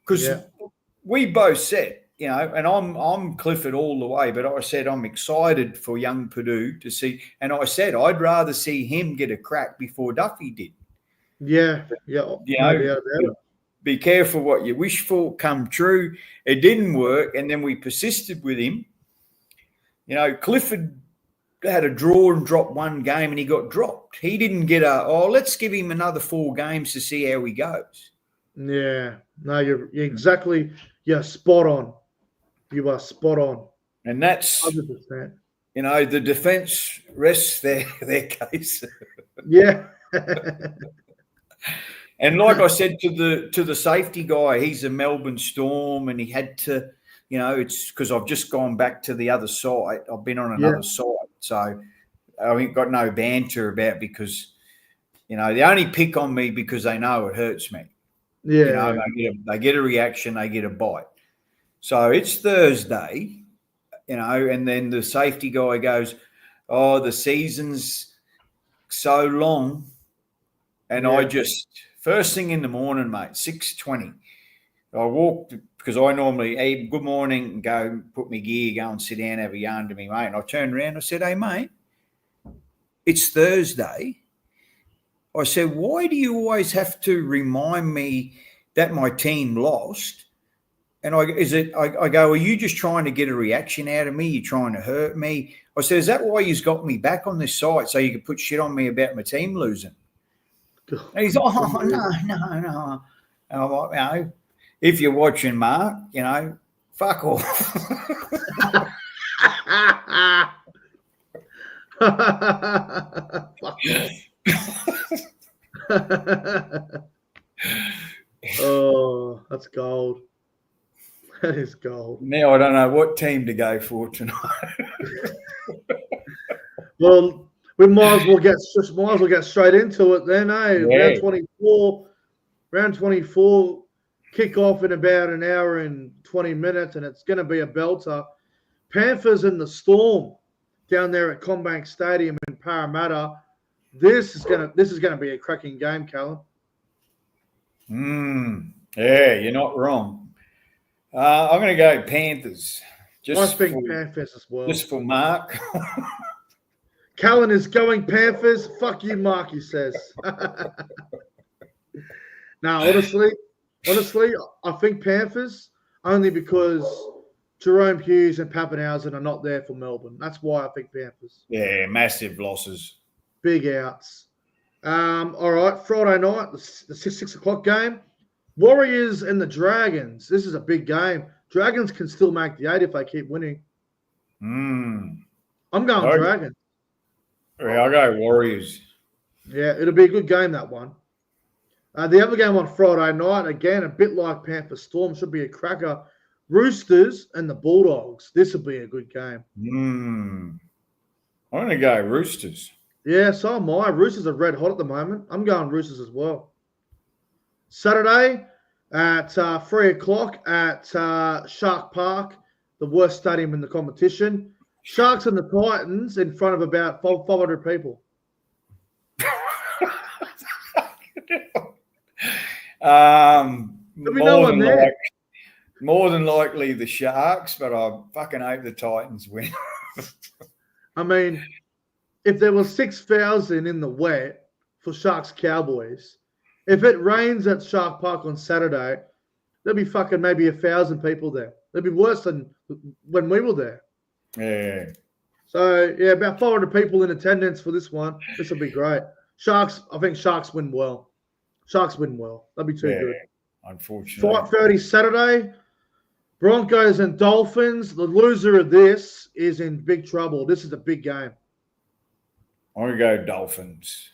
Speaker 2: because we both said, you know, and I'm Clifford all the way, but I said I'm excited for young Purdue to see, and I said I'd rather see him get a crack before Duffy did.
Speaker 1: Yeah.
Speaker 2: You know, be careful what you wish for come true. It didn't work, and then we persisted with him. You know, Clifford had a draw and dropped one game, and he got dropped. He didn't get let's give him another 4 games to see how he goes.
Speaker 1: Yeah. No, you're spot on. You are spot on.
Speaker 2: And that's
Speaker 1: 100%.
Speaker 2: You know, the defence rests their case.
Speaker 1: Yeah.
Speaker 2: And like I said to the safety guy, he's a Melbourne Storm, and he had to, you know, it's because I've just gone back to the other site. I've been on another site, so I ain't got no banter about, because, you know, they only pick on me because they know it hurts me.
Speaker 1: Yeah.
Speaker 2: You know, they get a reaction, they get a bite. So it's Thursday, you know, and then the safety guy goes, oh, the season's so long. And I just, first thing in the morning, mate, 6:20, I walked, because I normally, hey, good morning, and go put my gear, go and sit down, have a yarn to me, mate. And I turned around and I said, hey, mate, it's Thursday. I said, why do you always have to remind me that my team lost? And I go, are you just trying to get a reaction out of me? You're trying to hurt me? I said, is that why you've got me back on this site, so you could put shit on me about my team losing? And he's, oh, no. And I'm like, you know, if you're watching, Mark, you know, fuck off.
Speaker 1: Fuck off. Oh, that's gold. That is gold.
Speaker 2: Now I don't know what team to go for tonight.
Speaker 1: Well, we might as well get straight into it then, eh? Yeah. Round 24, kick off in about an hour and 20 minutes, and it's going to be a belter. Panthers and the Storm down there at Combank Stadium in Parramatta. This is going to be a cracking game, Callum.
Speaker 2: Yeah, you're not wrong. I'm going to go Panthers.
Speaker 1: I think Panthers as well.
Speaker 2: Just for Mark.
Speaker 1: Callan is going Panthers. Fuck you, Mark, he says. Now, honestly, I think Panthers only because Jerome Hughes and Pappenhausen are not there for Melbourne. That's why I think Panthers.
Speaker 2: Yeah, massive losses.
Speaker 1: Big outs. All right, Friday night, the 6 o'clock game. Warriors and the Dragons. This is a big game. Dragons can still make the 8 if they keep winning. I'm going Dragons.
Speaker 2: Yeah, I'll go Warriors.
Speaker 1: Yeah, it'll be a good game, that one. The other game on Friday night, again, a bit like Panther Storm, should be a cracker. Roosters and the Bulldogs. This will be a good game.
Speaker 2: I'm going to go Roosters.
Speaker 1: Yeah, so am I. Roosters are red hot at the moment. I'm going Roosters as well. Saturday at 3 o'clock at Shark Park, the worst stadium in the competition. Sharks and the Titans in front of about 500 people.
Speaker 2: More than likely the Sharks, but I fucking hope the Titans win.
Speaker 1: I mean, if there was 6,000 in the wet for Sharks Cowboys, if it rains at Shark Park on Saturday, there'll be fucking maybe 1,000 people there. It'll be worse than when we were there.
Speaker 2: Yeah.
Speaker 1: So, yeah, about 400 people in attendance for this one. This will be great. Sharks, I think Sharks win well. Sharks win well. That'd be too
Speaker 2: Yeah.
Speaker 1: good.
Speaker 2: Unfortunately.
Speaker 1: 5:30 Saturday, Broncos and Dolphins. The loser of this is in big trouble. This is a big game.
Speaker 2: I'm going to go Dolphins.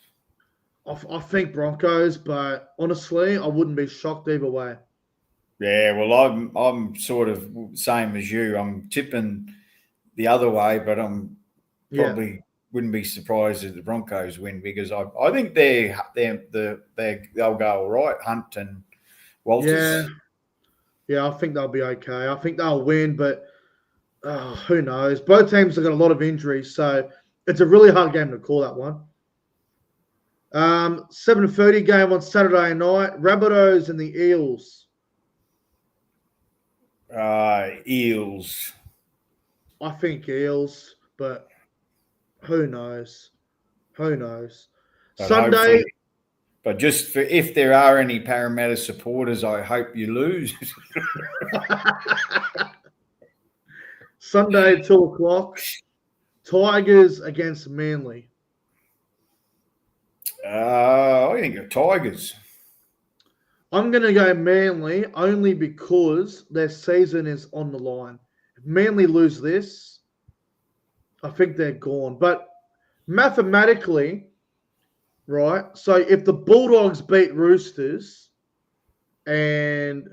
Speaker 1: I think Broncos, but honestly, I wouldn't be shocked either way.
Speaker 2: Yeah, well, I'm sort of same as you. I'm tipping the other way, but I'm probably wouldn't be surprised if the Broncos win because I think they'll go all right. Hunt and Walters.
Speaker 1: Yeah, I think they'll be okay. I think they'll win, but who knows? Both teams have got a lot of injuries, so it's a really hard game to call that one. 7:30 game on Saturday night. Rabbitohs and the Eels.
Speaker 2: Eels.
Speaker 1: I think Eels, but who knows? Who knows?
Speaker 2: But
Speaker 1: Sunday.
Speaker 2: But just for if there are any Parramatta supporters, I hope you lose.
Speaker 1: Sunday, 2:00. Tigers against Manly.
Speaker 2: I think the Tigers.
Speaker 1: I'm going to go Manly only because their season is on the line. If Manly lose this, I think they're gone. But mathematically, right, so if the Bulldogs beat Roosters and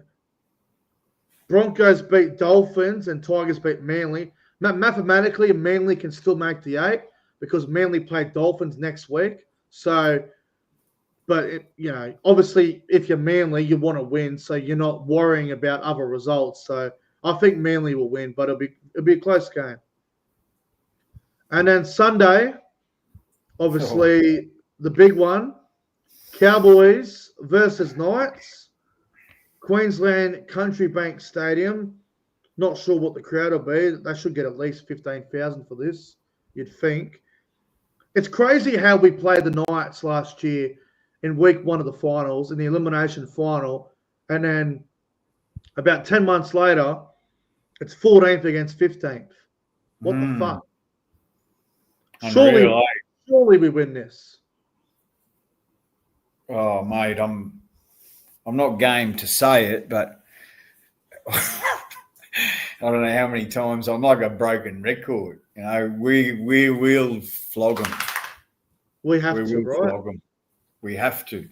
Speaker 1: Broncos beat Dolphins and Tigers beat Manly, mathematically, Manly can still make the 8 because Manly play Dolphins next week. So, but, obviously, if you're Manly, you want to win, so you're not worrying about other results. So I think Manly will win, but it'll be a close game. And then Sunday, obviously, the big one, Cowboys versus Knights, Queensland Country Bank Stadium. Not sure what the crowd will be. They should get at least 15,000 for this, you'd think. It's crazy how we played the Knights last year in week 1 of the finals, in the elimination final, and then about 10 months later, it's 14th against 15th. What the fuck? Surely we win this.
Speaker 2: Oh, mate, I'm not game to say it, but I don't know how many times I'm like a broken record. We will flog them.
Speaker 1: We have to, right?
Speaker 2: Flog them. We have to.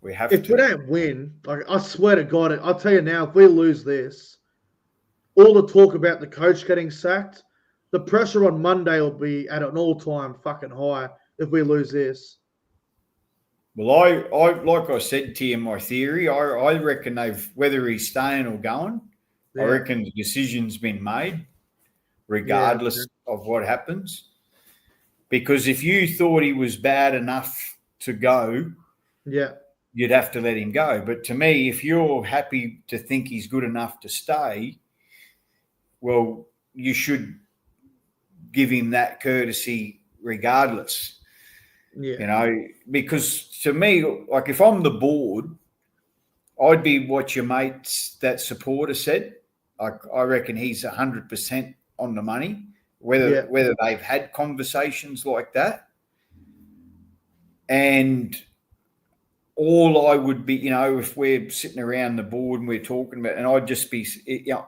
Speaker 1: If we don't win, I swear to God, I'll tell you now, if we lose this, all the talk about the coach getting sacked, the pressure on Monday will be at an all-time fucking high if we lose this.
Speaker 2: Well, I like I said to you, my theory, I reckon whether he's staying or going, I reckon the decision's been made, regardless of what happens. Because if you thought he was bad enough to go, you'd have to let him go. But to me, if you're happy to think he's good enough to stay, well, you should give him that courtesy regardless. Because to me, like if I'm the board, I'd be what your mates, that supporter said. I reckon he's 100% on the money, whether they've had conversations like that. And all I would be, if we're sitting around the board and we're talking about, and I'd just be,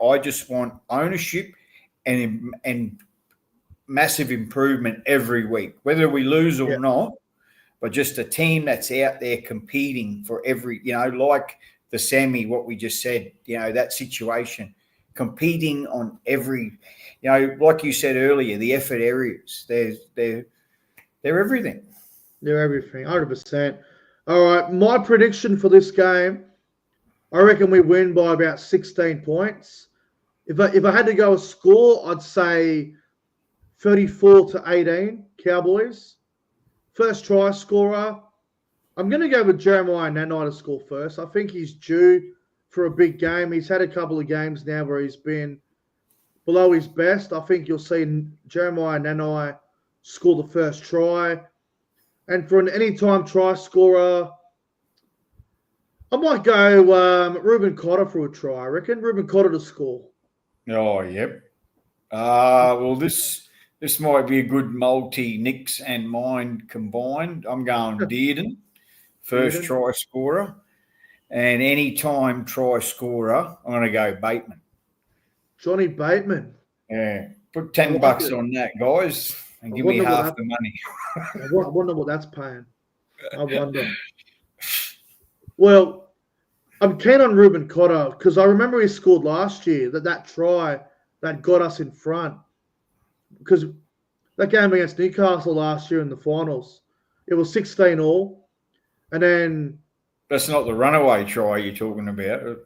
Speaker 2: I just want ownership and massive improvement every week, whether we lose or not, but just a team that's out there competing for every, like the semi, what we just said, that situation, competing on every, like you said earlier, the effort areas, they're everything.
Speaker 1: They're everything, 100%. All right, my prediction for this game, I reckon we win by about 16 points. If I had to go a score, I'd say 34-18 Cowboys. First try scorer, I'm going to go with Jeremiah Nanai to score first. I think he's due for a big game. He's had a couple of games now where he's been below his best. I think you'll see Jeremiah Nanai score the first try. And for an anytime try scorer, I might go Ruben Cotter for a try. I reckon Ruben Cotter to score.
Speaker 2: Oh, yep. Well, this might be a good multi Nick's and mine combined. I'm going Dearden, first
Speaker 1: Dearden?
Speaker 2: try scorer, and any time try scorer, I'm going to go Bateman.
Speaker 1: Johnny Bateman.
Speaker 2: Yeah, put
Speaker 1: I
Speaker 2: $10
Speaker 1: like it.
Speaker 2: on that, guys, and
Speaker 1: I
Speaker 2: give me
Speaker 1: wonder what
Speaker 2: half the money.
Speaker 1: I wonder what that's paying. I wonder. Well, I'm keen on Ruben Cotter because I remember he scored last year that try that got us in front. Because that game against Newcastle last year in the finals, it was 16 all, and then
Speaker 2: That's not the runaway try you're talking about.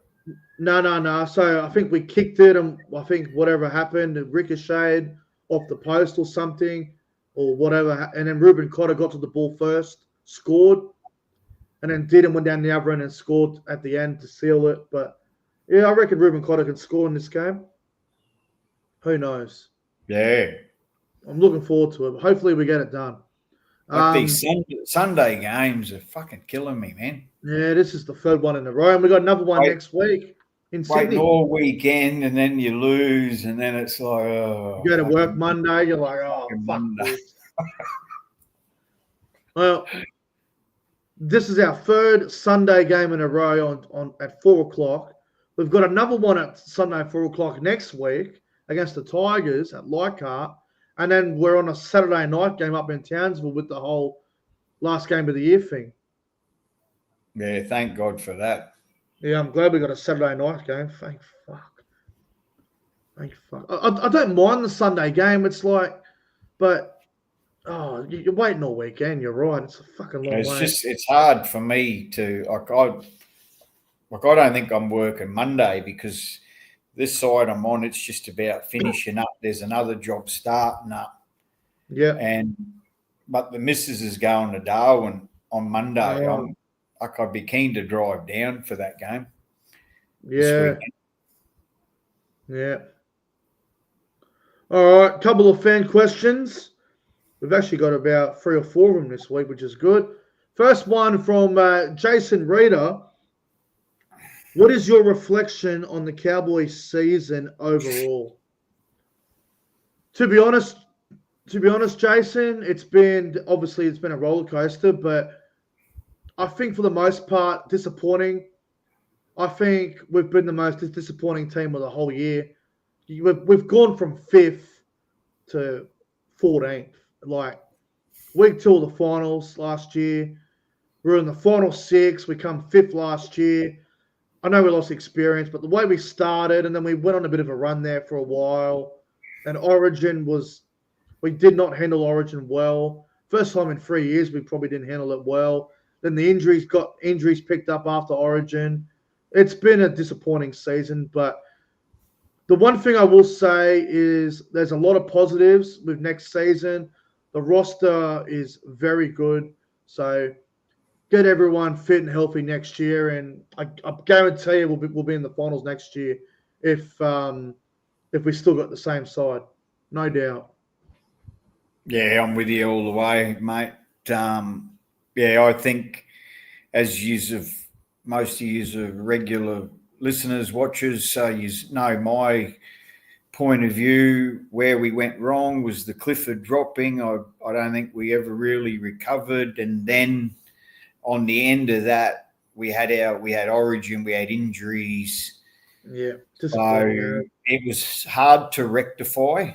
Speaker 1: no. So I think we kicked it, and I think whatever happened, it ricocheted off the post or something, or whatever. And then Ruben Cotter got to the ball first, scored, and then Didden went down the other end and scored at the end to seal it. But yeah, I reckon Ruben Cotter can score in this game. Who knows?
Speaker 2: Yeah.
Speaker 1: I'm looking forward to it. Hopefully, we get it done.
Speaker 2: Like these Sunday games are fucking killing me, man.
Speaker 1: Yeah, this is the third one in a row, and we got another one next week in
Speaker 2: Waiting
Speaker 1: Sydney.
Speaker 2: all weekend, and then you lose, and then it's like, oh,
Speaker 1: You go to work Monday, you're like, oh, fuck this. Well, this is our third Sunday game in a row on at 4:00. We've got another one at Sunday at 4:00 next week against the Tigers at Leichhardt, and then we're on a Saturday night game up in Townsville with the whole last game of the year thing.
Speaker 2: Yeah, thank God for that.
Speaker 1: Yeah, I'm glad we got a Saturday night game. Thank fuck. I don't mind the Sunday game. It's like, but you're waiting all weekend. You're right. It's a fucking long way.
Speaker 2: It's hard for me to I don't think I'm working Monday because this side I'm on, it's just about finishing up. There's another job starting up.
Speaker 1: Yeah.
Speaker 2: But the missus is going to Darwin on Monday. I'd be keen to drive down for that game.
Speaker 1: Yeah. Yeah. All right. Couple of fan questions. We've actually got about 3 or 4 of them this week, which is good. First one from Jason Reeder. What is your reflection on the Cowboys season overall? To be honest, Jason, it's been a roller coaster, but I think for the most part, disappointing. I think we've been the most disappointing team of the whole year. We've gone from 5th to 14th. Like week 2 of the finals last year. We're in the final 6. We come 5th last year. I know we lost experience, but the way we started, and then we went on a bit of a run there for a while. And we did not handle Origin well. First time in 3 years, we probably didn't handle it well. Then the injuries picked up after Origin. It's been a disappointing season, but the one thing I will say is there's a lot of positives with next season. The roster is very good. So get everyone fit and healthy next year, and I guarantee you we'll be in the finals next year if we still got the same side, no doubt.
Speaker 2: Yeah, I'm with you all the way, mate. I think as most of you are regular listeners, watchers, you know my point of view. Where we went wrong was the Clifford dropping. I don't think we ever really recovered, and then on the end of that, we had Origin, we had injuries.
Speaker 1: Yeah,
Speaker 2: so it was hard to rectify.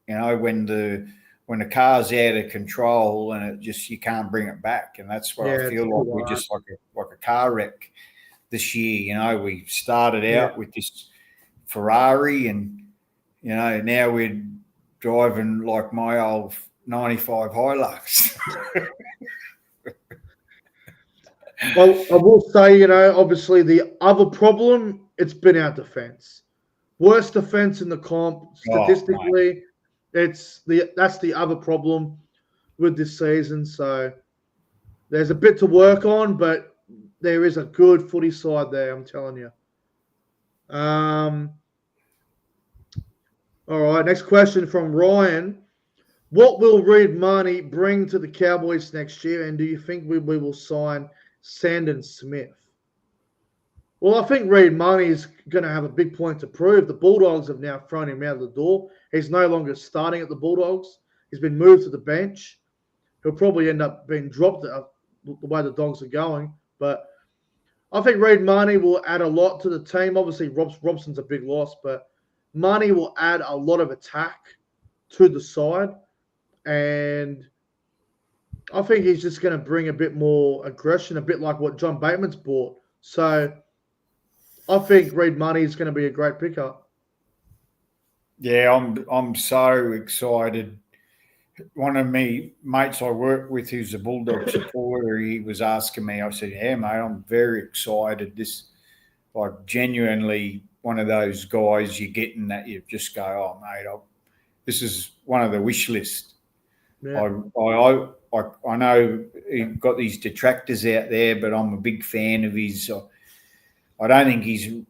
Speaker 2: You know, when the car's out of control and you can't bring it back, and that's what I feel like we're just like a car wreck this year. You know, we started out with this Ferrari, and you know now we're driving like my old '95 Hilux.
Speaker 1: Well, I will say, obviously the other problem, it's been our defense. Worst defense in the comp statistically. That's the other problem with this season. So there's a bit to work on, but there is a good footy side there, I'm telling you. All right, next question from Ryan. What will Reed Marnie bring to the Cowboys next year, and do you think we will sign Sandon Smith? Well, I think Reed Money's going to have a big point to prove. The Bulldogs have now thrown him out of the door. He's no longer starting at the Bulldogs. He's been moved to the bench. He'll probably end up being dropped the way the Dogs are going. But I think Reed Money will add a lot to the team. Obviously, Robson's a big loss, but Money will add a lot of attack to the side. And I think he's just going to bring a bit more aggression, a bit like what John Bateman's brought. So I think Reed Money is going to be a great pickup.
Speaker 2: Yeah, I'm so excited. One of me mates I work with who's a Bulldog supporter, he was asking me, I said, yeah, mate, I'm very excited. This, like, genuinely one of those guys you're getting that you just go, oh, mate, this is one of the wish list. Yeah. I know he's got these detractors out there, but I'm a big fan of his. I don't think he's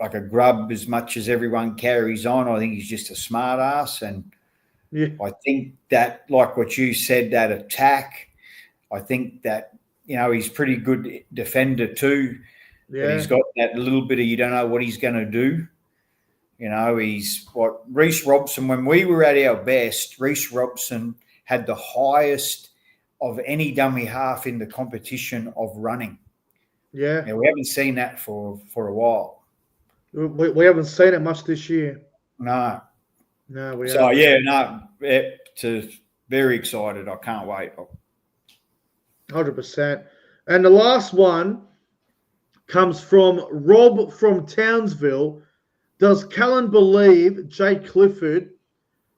Speaker 2: like a grub as much as everyone carries on. I think he's just a smart ass. And yeah. I think that, like what you said, that attack, I think that, he's pretty good defender too. Yeah. But he's got that little bit of you don't know what he's going to do. He's what Reece Robson, when we were at our best, Reece Robson had the highest of any dummy half in the competition of running. Yeah. Now, we haven't seen that for a while.
Speaker 1: We haven't seen it much this year.
Speaker 2: No.
Speaker 1: No, we
Speaker 2: haven't. So, yeah, very excited. I can't wait.
Speaker 1: 100%. And the last one comes from Rob from Townsville. Does Callan believe Jay Clifford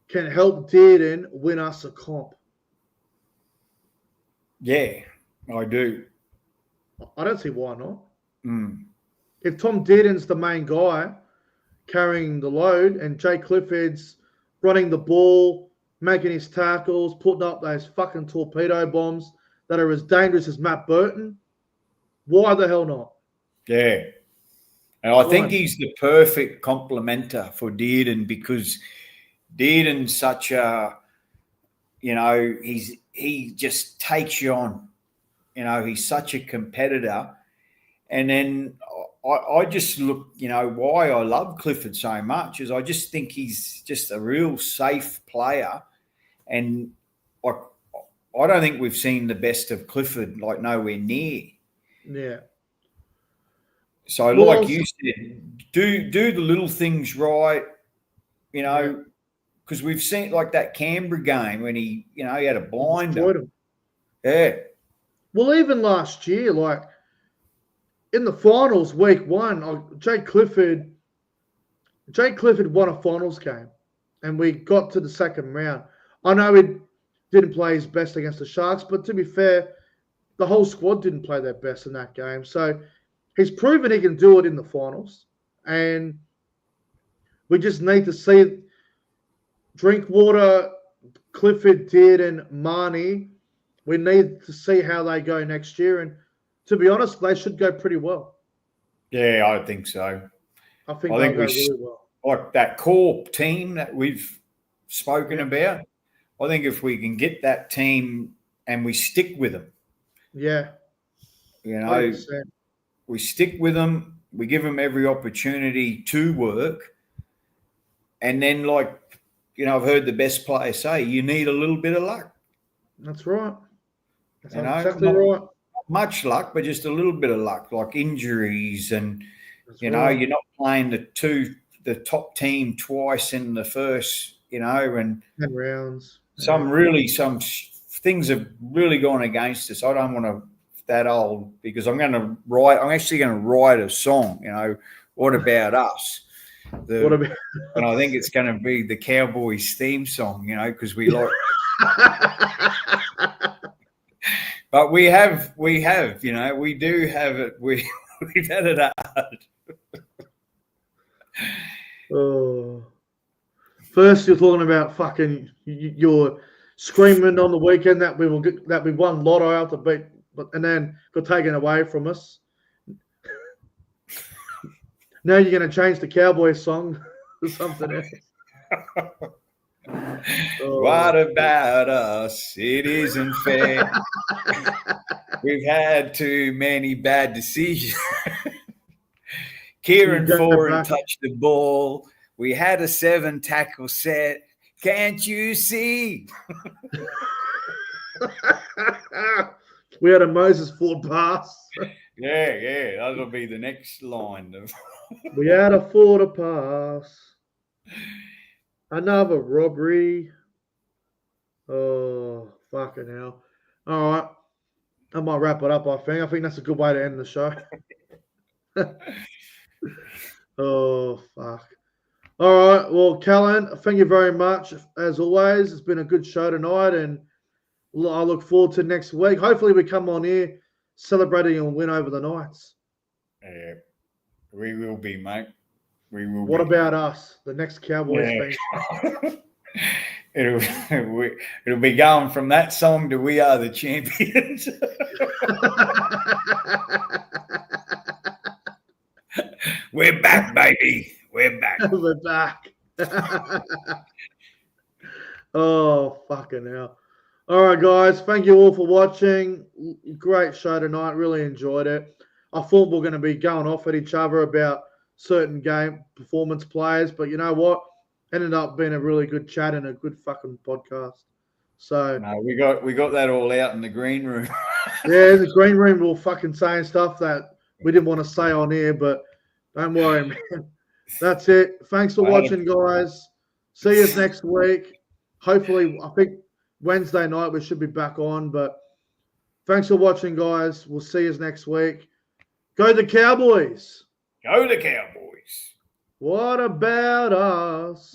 Speaker 1: can help Dearden win us a comp?
Speaker 2: Yeah, I do.
Speaker 1: I don't see why not.
Speaker 2: Mm.
Speaker 1: If Tom Dearden's the main guy carrying the load and Jay Clifford's running the ball, making his tackles, putting up those fucking torpedo bombs that are as dangerous as Matt Burton, why the hell not?
Speaker 2: Yeah. And I think he's the perfect complementer for Dearden because Dearden's such a, he just takes you on. He's such a competitor. And then I just look, why I love Clifford so much is I just think he's just a real safe player. And I don't think we've seen the best of Clifford, like nowhere near.
Speaker 1: Yeah.
Speaker 2: So like you said, do the little things right, because we've seen like that Canberra game when he had a blinder. Yeah.
Speaker 1: Well, even last year, like in the finals, week 1, Jay Clifford won a finals game, and we got to the second round. I know he didn't play his best against the Sharks, but to be fair, the whole squad didn't play their best in that game. So he's proven he can do it in the finals, and we just need to see Drinkwater, Clifford, Dearden, Marnie. We need to see how they go next year, and to be honest, they should go pretty well.
Speaker 2: Yeah, I think so.
Speaker 1: I think they'll go really well.
Speaker 2: Like that core team that we've spoken about, I think if we can get that team and we stick with them.
Speaker 1: Yeah.
Speaker 2: 100%. We stick with them, we give them every opportunity to work, and then I've heard the best players say, you need a little bit of luck.
Speaker 1: That's right. That's exactly right.
Speaker 2: Much luck, but just a little bit of luck, like injuries and, you're not playing the top team twice in the first, and
Speaker 1: 10 rounds.
Speaker 2: Some things have really gone against us. I don't want to that old because I'm actually going to write a song, what about us? And I think it's going to be the Cowboys theme song, because we like. But we do have it. We've had it hard.
Speaker 1: Oh. First, you're talking about fucking you're screaming on the weekend that we won Lotto out to beat, and then got taken away from us. Now you're going to change the Cowboys song to something else.
Speaker 2: What about us? It isn't fair. We've had too many bad decisions. Kieran
Speaker 1: You go
Speaker 2: Foran
Speaker 1: back.
Speaker 2: touched the ball. We had a 7 tackle set. Can't you see?
Speaker 1: We had a Moses Ford pass.
Speaker 2: Yeah, that'll be the next line.
Speaker 1: We had a Ford pass. Another robbery. Oh, fucking hell. All right. I might wrap it up, I think. I think that's a good way to end the show. Oh, fuck. All right. Well, Callan, thank you very much. As always, it's been a good show tonight, and I look forward to next week. Hopefully, we come on here celebrating a win over the Knights.
Speaker 2: Yeah, we will be, mate. We will
Speaker 1: What
Speaker 2: be.
Speaker 1: about us, the next Cowboys fans?
Speaker 2: It'll be going from that song to "We Are the Champions." We're back, baby. We're back.
Speaker 1: We're back. Oh, fucking hell. All right, guys. Thank you all for watching. Great show tonight. Really enjoyed it. I thought we were going to be going off at each other about certain game performance players, but you know what? Ended up being a really good chat and a good fucking podcast. So
Speaker 2: no, we got that all out in the green room.
Speaker 1: Yeah, the green room we were fucking saying stuff that we didn't want to say on air, but don't worry, man. That's it. Thanks for watching, guys. See you next week. Hopefully, I think Wednesday night we should be back on, but thanks for watching, guys. We'll see you next week. Go the Cowboys.
Speaker 2: Go the Cowboys.
Speaker 1: What about us?